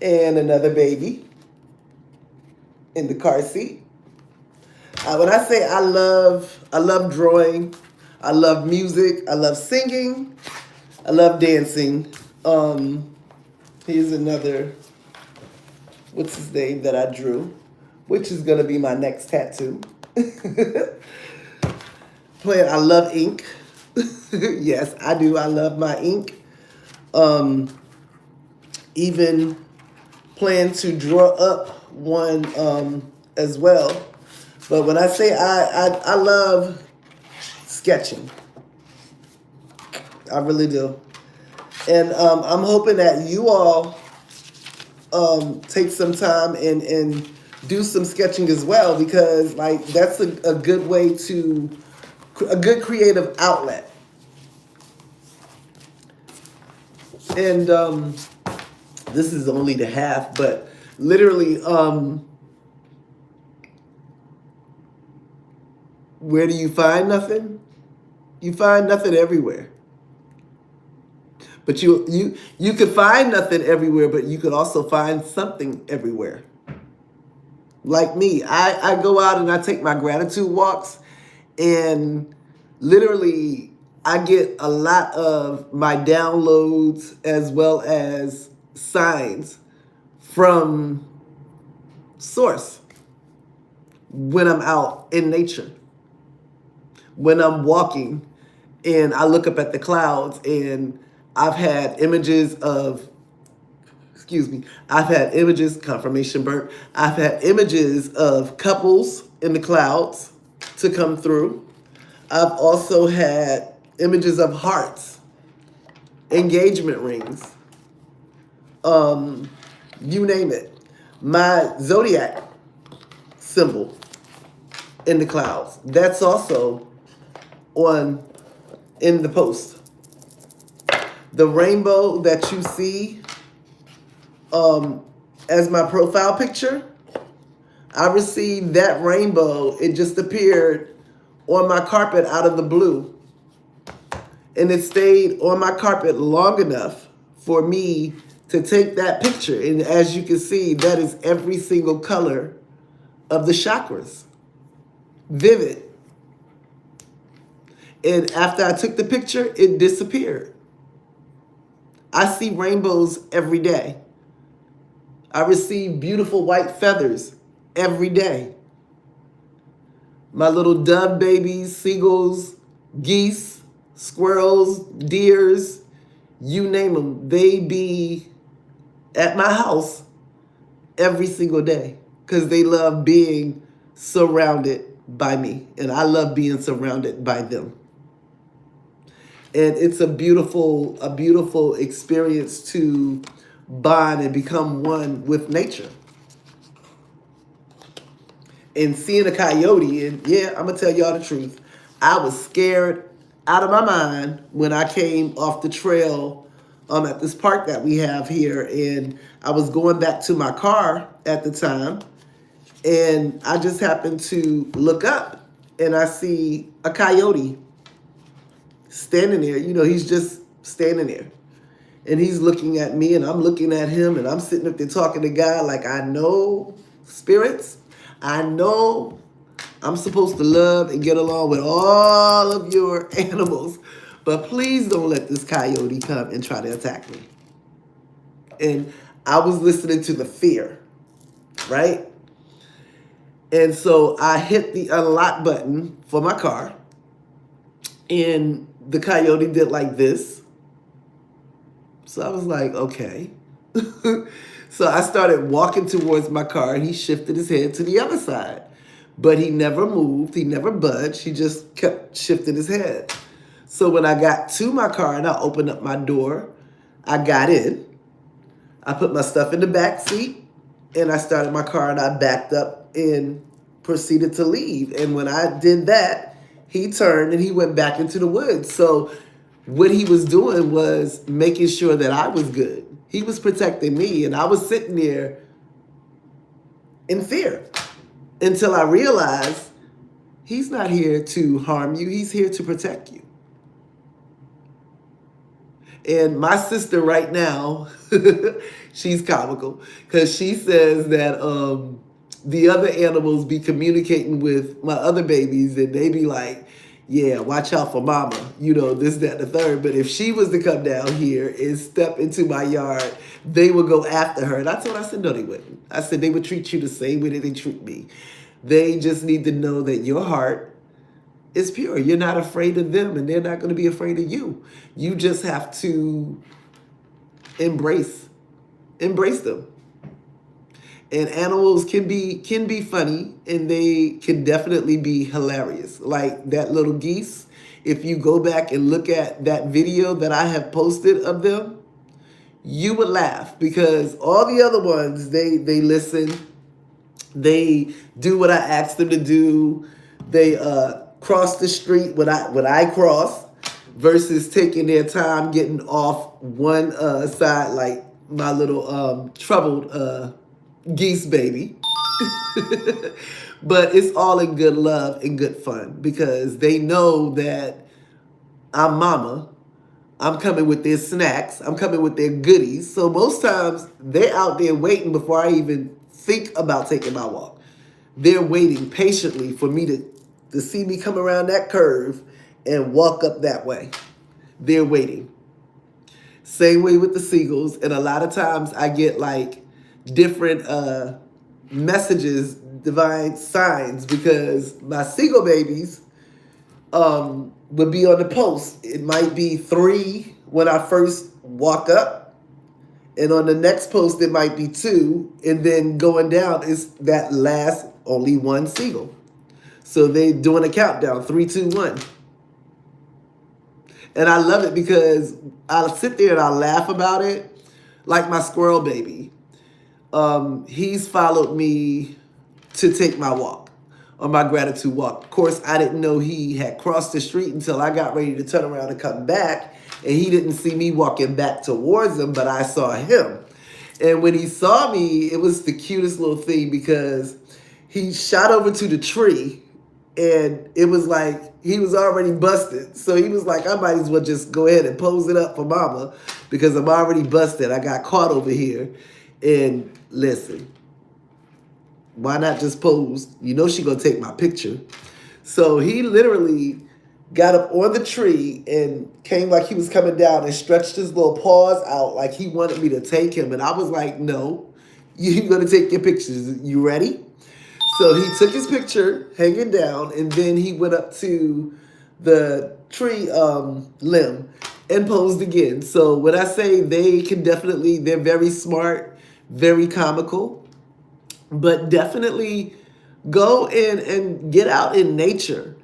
and another baby in the car seat. When I say I love drawing, I love music, I love singing, I love dancing. Here's another, what's his name that I drew, which is gonna be my next tattoo. Plan. I love ink. Yes, I do. I love my ink. Um, even plan to draw up one as well. But when I say I love sketching, I really do. And I'm hoping that you all take some time and do some sketching as well, because like that's a good way to a good creative outlet. And this is only the half, but literally, where do you find nothing? You find nothing everywhere. But you could find nothing everywhere, but you could also find something everywhere. Like me, I go out and I take my gratitude walks, and literally I get a lot of my downloads as well as signs from source when I'm out in nature. When I'm walking and I look up at the clouds, and I've had images of, excuse me, I've had images, confirmation burp, I've had images of couples in the clouds to come through. I've also had images of hearts, engagement rings, you name it. My zodiac symbol in the clouds, that's also on in the post. The rainbow that you see as my profile picture, I received that rainbow. It just appeared on my carpet out of the blue. And it stayed on my carpet long enough for me to take that picture. And as you can see, that is every single color of the chakras. Vivid. And after I took the picture, it disappeared. I see rainbows every day. I receive beautiful white feathers every day. My little dove babies, seagulls, geese, squirrels, deers, you name them, they be at my house every single day because they love being surrounded by me, and I love being surrounded by them. And it's a beautiful experience to bond and become one with nature. And seeing a coyote, and yeah, I'm gonna tell y'all the truth, I was scared out of my mind when I came off the trail at this park that we have here, and I was going back to my car at the time, and I just happened to look up and I see a coyote standing there. You know, he's just standing there. And he's looking at me and I'm looking at him, and I'm sitting up there talking to God like, I know spirits. I know I'm supposed to love and get along with all of your animals, but please don't let this coyote come and try to attack me. And I was listening to the fear, right? And so I hit the unlock button for my car, and the coyote did like this. So I was like, okay. So I started walking towards my car, and he shifted his head to the other side. But he never moved. He never budged. He just kept shifting his head. So when I got to my car and I opened up my door, I got in. I put my stuff in the back seat, and I started my car, and I backed up and proceeded to leave. And when I did that, he turned and he went back into the woods. So what he was doing was making sure that I was good. He was protecting me, and I was sitting there in fear until I realized he's not here to harm you. He's here to protect you. And my sister right now, she's comical because she says that the other animals be communicating with my other babies, and they be like, yeah, watch out for mama, you know, this, that, and the third. But if she was to come down here and step into my yard, they would go after her. And I told her, I said, no, they wouldn't. I said, they would treat you the same way that they treat me. They just need to know that your heart It's pure. You're not afraid of them, and they're not going to be afraid of you. You just have to embrace them. And animals can be funny, and they can definitely be hilarious. Like that little geese. If you go back and look at that video that I have posted of them, you would laugh because all the other ones they listen, they do what I asked them to do. They cross the street when I cross, versus taking their time getting off one side like my little troubled geese baby. But it's all in good love and good fun because they know that I'm mama. I'm coming with their snacks. I'm coming with their goodies. So most times they're out there waiting before I even think about taking my walk. They're waiting patiently for me to see me come around that curve and walk up that way. They're waiting. Same way with the seagulls. And a lot of times I get like different messages, divine signs, because my seagull babies would be on the post. It might be 3 when I first walk up, and on the next post it might be 2, and then going down is that last only 1 seagull. So they doing a countdown, 3, 2, 1. And I love it because I'll sit there and I'll laugh about it. Like my squirrel baby. He's followed me to take my walk, on my gratitude walk. Of course, I didn't know he had crossed the street until I got ready to turn around and come back. And he didn't see me walking back towards him, but I saw him. And when he saw me, it was the cutest little thing because he shot over to the tree, and it was like he was already busted. So he was like, I might as well just go ahead and pose it up for mama because I'm already busted. I got caught over here. And listen, why not just pose? You know she gonna take my picture. So he literally got up on the tree and came like he was coming down and stretched his little paws out like he wanted me to take him. And I was like, no, you're gonna take your pictures. You ready? So he took his picture hanging down, and then he went up to the tree limb and posed again. So when I say they're very smart, very comical, but definitely go in and get out in nature.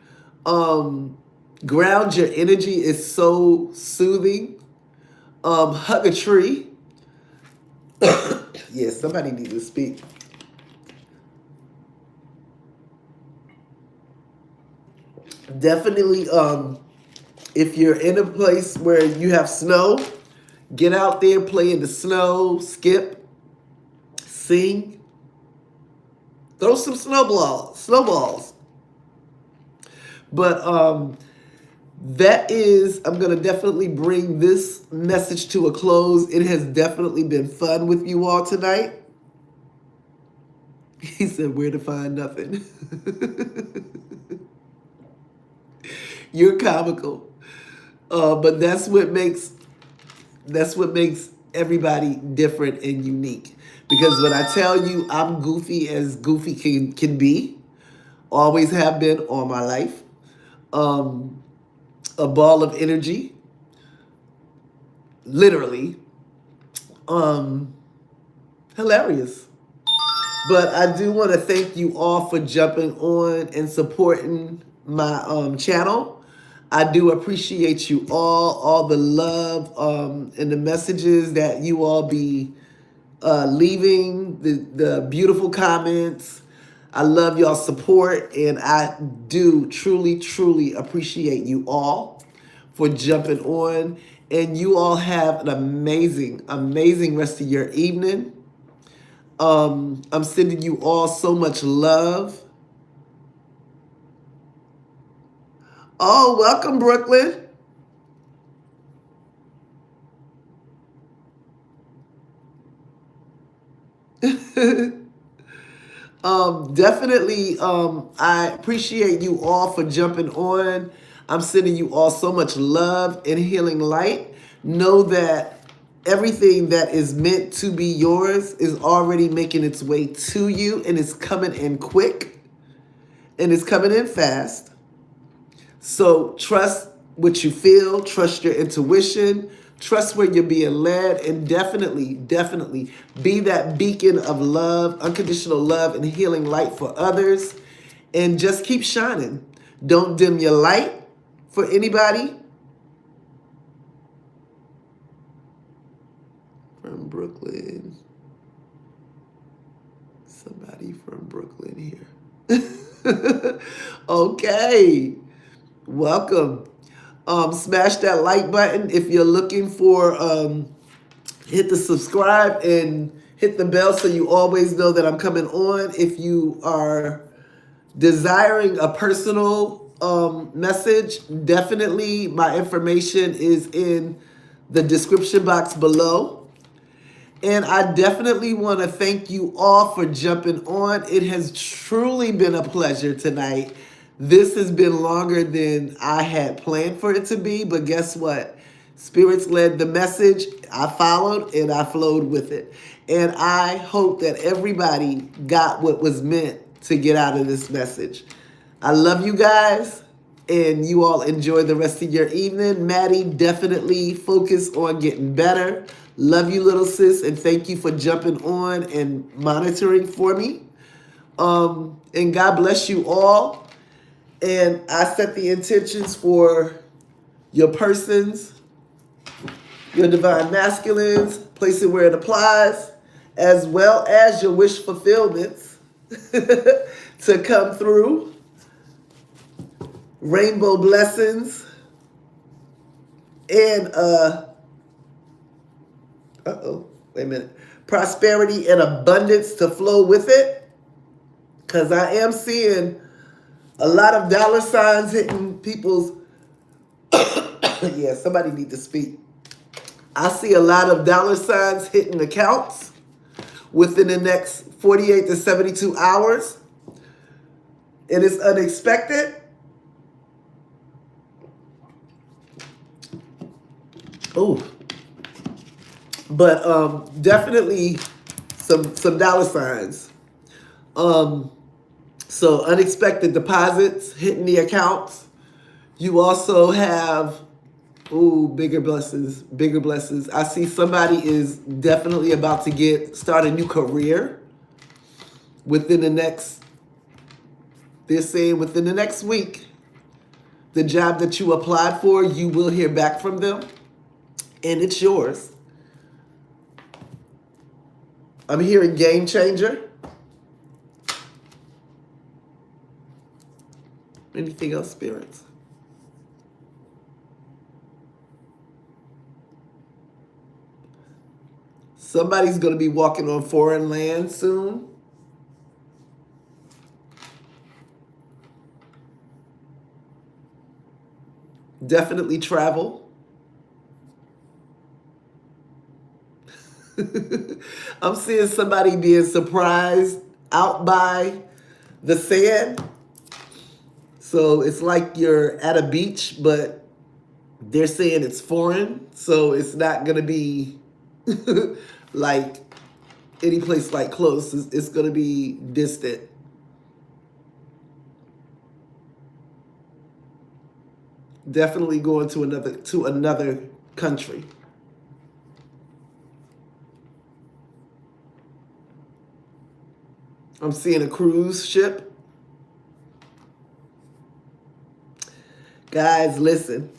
Ground your energy is so soothing. Hug a tree. Yes, somebody needs to speak. Definitely, if you're in a place where you have snow, get out there, play in the snow, skip, sing, throw some snowballs. But I'm going to definitely bring this message to a close. It has definitely been fun with you all tonight. He said, where to find nothing. You're comical. But that's what makes everybody different and unique. Because when I tell you I'm goofy as goofy can be, always have been all my life. A ball of energy, literally. Hilarious. But I do want to thank you all for jumping on and supporting my channel. I do appreciate you all the love and the messages that you all be leaving, the beautiful comments. I love y'all support, and I do truly, truly appreciate you all for jumping on. And you all have an amazing, amazing rest of your evening. I'm sending you all so much love. Oh, welcome, Brooklyn. Definitely, I appreciate you all for jumping on. I'm sending you all so much love and healing light. Know that everything that is meant to be yours is already making its way to you, and it's coming in quick, and it's coming in fast. So trust what you feel, trust your intuition, trust where you're being led, and definitely, definitely be that beacon of love, unconditional love, and healing light for others. And just keep shining. Don't dim your light for anybody. From Brooklyn. Somebody from Brooklyn here. Okay. Welcome. Smash that like button if you're looking for, hit the subscribe and hit the bell so you always know that I'm coming on. If you are desiring a personal message, definitely my information is in the description box below. And I definitely want to thank you all for jumping on. It has truly been a pleasure tonight. This has been longer than I had planned for it to be, but guess what? Spirits led the message. I followed and I flowed with it. And I hope that everybody got what was meant to get out of this message. I love you guys, and you all enjoy the rest of your evening. Maddie, definitely focus on getting better. Love you, little sis, and thank you for jumping on and monitoring for me. And God bless you all. And I set the intentions for your persons, your divine masculines, place it where it applies, as well as your wish fulfillments to come through. Rainbow blessings and wait a minute. Prosperity and abundance to flow with it. Because I am seeing a lot of dollar signs hitting people's yeah, somebody need to speak. I see a lot of dollar signs hitting accounts within the next 48 to 72 hours. And it's unexpected. Oh, but definitely some dollar signs. So unexpected deposits hitting the accounts. You also have bigger blessings, bigger blessings. I see somebody is definitely about to start a new career within the next. They're saying within the next week, the job that you applied for, you will hear back from them. And it's yours. I'm hearing game changer. Anything else, spirits? Somebody's going to be walking on foreign land soon. Definitely travel. I'm seeing somebody being surprised out by the sand. So it's like you're at a beach, but they're saying it's foreign. So it's not going to be like any place like close. It's going to be distant. Definitely going to another country. I'm seeing a cruise ship. Guys, listen.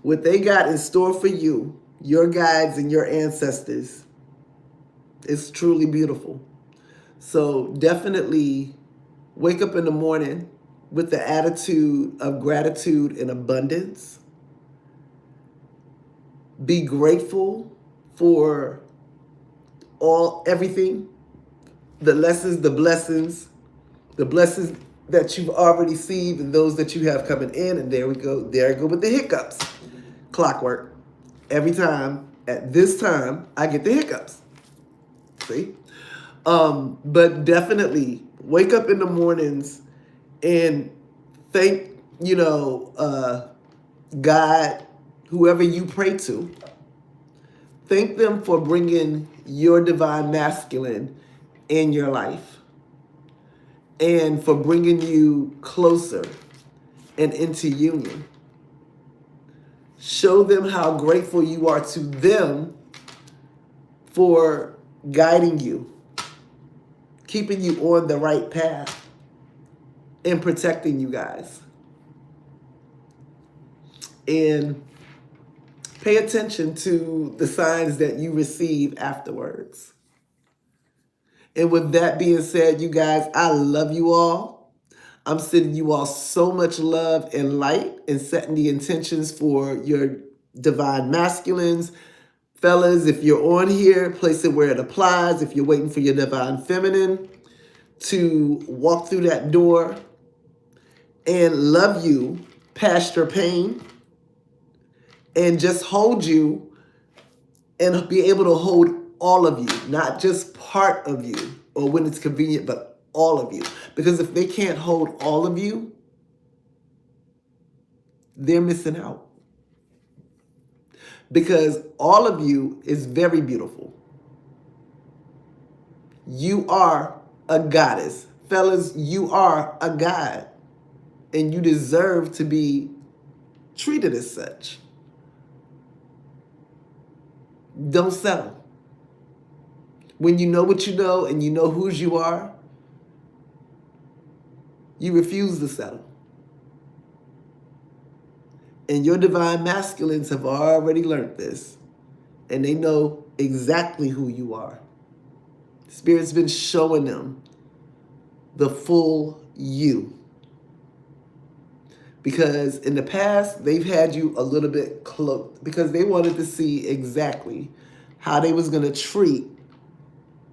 What they got in store for you, your guides and your ancestors, is truly beautiful. So definitely wake up in the morning with the attitude of gratitude and abundance. Be grateful for everything. The lessons, the blessings that you've already received and those that you have coming in. And there we go. There I go with the hiccups. Clockwork. Every time, at this time, I get the hiccups. See? But definitely wake up in the mornings and thank, God, whoever you pray to. Thank them for bringing your divine masculine in your life and for bringing you closer and into union. Show them how grateful you are to them for guiding you, keeping you on the right path, and protecting you guys. And pay attention to the signs that you receive afterwards. And with that being said, you guys, I love you all. I'm sending you all so much love and light and setting the intentions for your divine masculines. Fellas, if you're on here, place it where it applies. If you're waiting for your divine feminine to walk through that door and love you past your pain and just hold you and be able to hold all of you, not just part of you or when it's convenient, but all of you. Because if they can't hold all of you, they're missing out. Because all of you is very beautiful. You are a goddess. Fellas, you are a god. And you deserve to be treated as such. Don't settle. When you know what you know and you know whose you are, you refuse to settle. And your divine masculines have already learned this. And they know exactly who you are. Spirit's been showing them the full you. Because in the past, they've had you a little bit cloaked because they wanted to see exactly how they was going to treat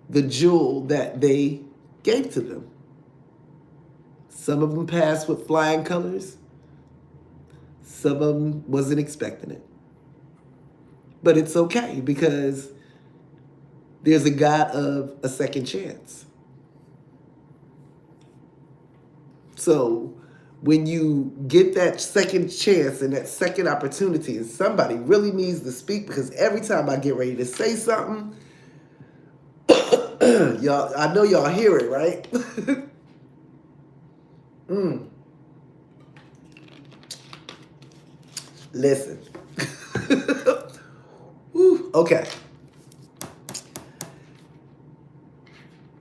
the jewel that they gave to them. Some of them passed with flying colors. Some of them wasn't expecting it. But it's okay because there's a God of a second chance. So when you get that second chance and that second opportunity, and somebody really needs to speak, because every time I get ready to say something, y'all, I know y'all hear it, right? Listen. Whew, okay.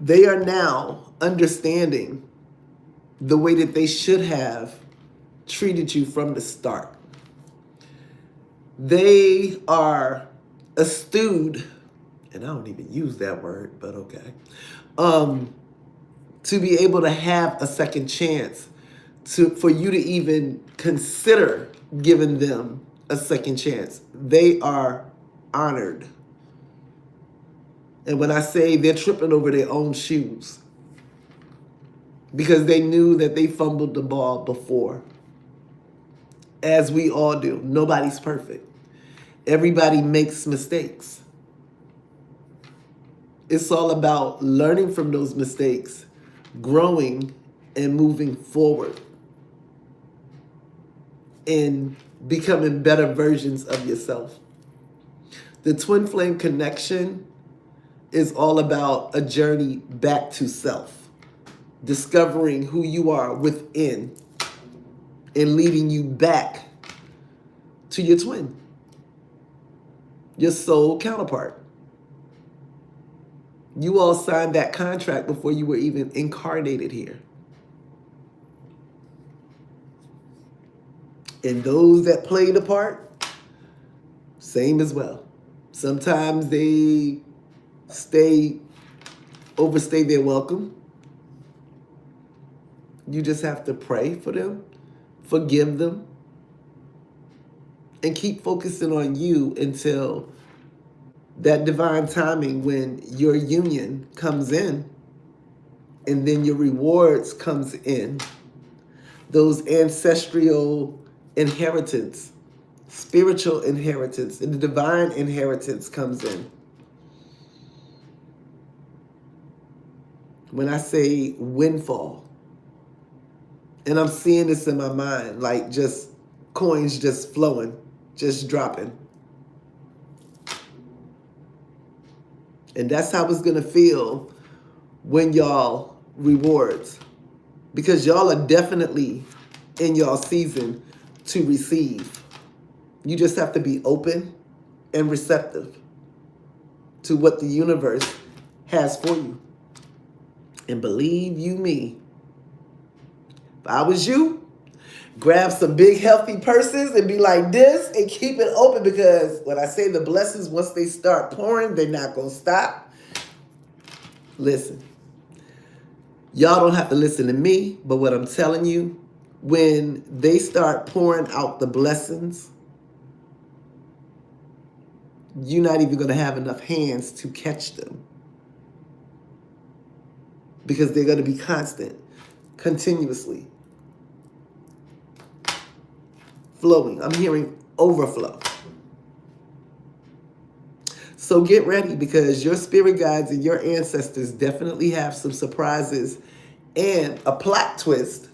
They are now understanding the way that they should have treated you from the start. They are astute, and I don't even use that word, but okay, to be able to have a second chance, for you to even consider giving them a second chance. They are honored. And when I say they're tripping over their own shoes, because they knew that they fumbled the ball before. As we all do. Nobody's perfect. Everybody makes mistakes. It's all about learning from those mistakes, growing and moving forward, and becoming better versions of yourself. The twin flame connection is all about a journey back to self. Discovering who you are within and leading you back to your twin, your soul counterpart. You all signed that contract before you were even incarnated here. And those that played the part, same as well. Sometimes they overstay their welcome. You just have to pray for them, forgive them, and keep focusing on you until that divine timing when your union comes in and then your rewards comes in. Those ancestral inheritance, spiritual inheritance, and the divine inheritance comes in. When I say windfall, and I'm seeing this in my mind, like just coins just flowing, just dropping. And that's how it's going to feel when y'all rewards. Because y'all are definitely in y'all season to receive. You just have to be open and receptive to what the universe has for you. And believe you me, if I was you, grab some big healthy purses and be like this and keep it open, because when I say the blessings, once they start pouring, they're not going to stop. Listen, y'all don't have to listen to me, but what I'm telling you, when they start pouring out the blessings, you're not even going to have enough hands to catch them, because they're going to be constant, continuously flowing. I'm hearing overflow. So get ready, because your spirit guides and your ancestors definitely have some surprises and a plot twist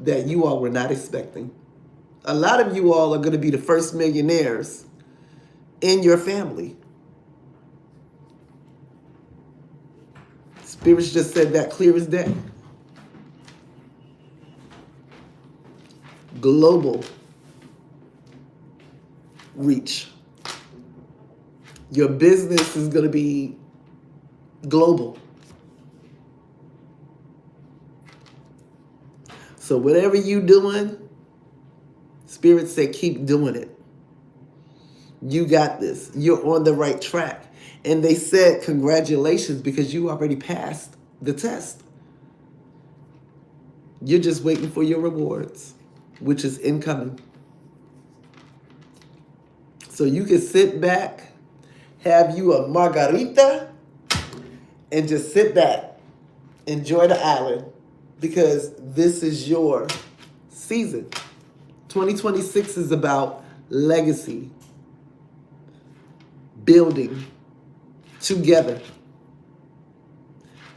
that you all were not expecting. A lot of you all are going to be the first millionaires in your family. Spirits just said that clear as day. Global reach. Your business is going to be global. So whatever you doing, Spirit said keep doing it. You got this. You're on the right track. And they said congratulations, because you already passed the test. You're just waiting for your rewards, which is incoming. So you can sit back, have you a margarita, and just sit back, enjoy the island, because this is your season. 2026 is about legacy, building together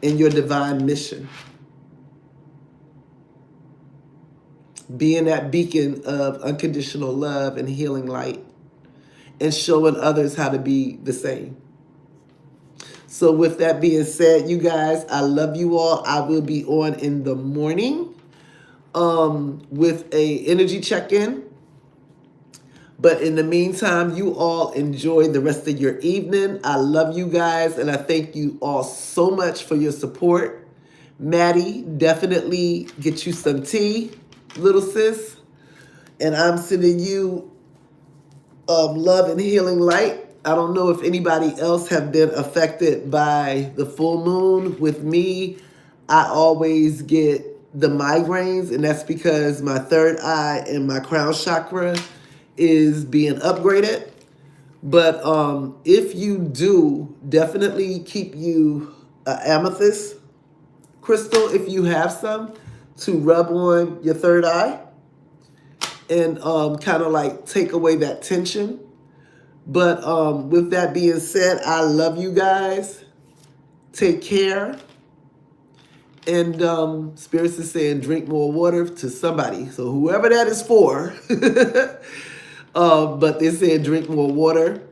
in your divine mission, being that beacon of unconditional love and healing light, and showing others how to be the same. So with that being said, you guys, I love you all. I will be on in the morning with a energy check-in. But in the meantime, you all enjoy the rest of your evening. I love you guys, and I thank you all so much for your support. Maddie, definitely get you some tea, little sis. And I'm sending you love and healing light. I don't know if anybody else have been affected by the full moon. With me, I always get the migraines, and that's because my third eye and my crown chakra is being upgraded. But if you do, definitely keep you amethyst crystal, if you have some, to rub on your third eye and kind of like take away that tension. But with that being said, I love you guys. Take care. And Spirits is saying drink more water to somebody. So whoever that is for. But they're saying drink more water.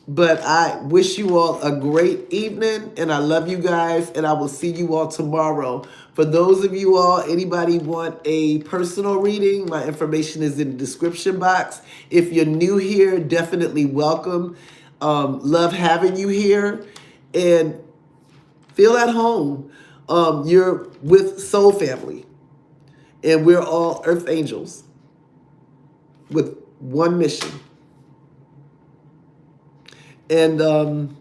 But I wish you all a great evening, and I love you guys, and I will see you all tomorrow. For those of you all, anybody want a personal reading, my information is in the description box. If you're new here, definitely welcome. Love having you here, and feel at home. You're with Soul Family, and we're all Earth Angels with one mission. And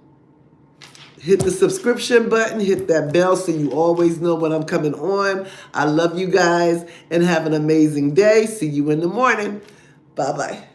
hit the subscription button, hit that bell so you always know when I'm coming on. I love you guys, and have an amazing day. See you in the morning. Bye-bye.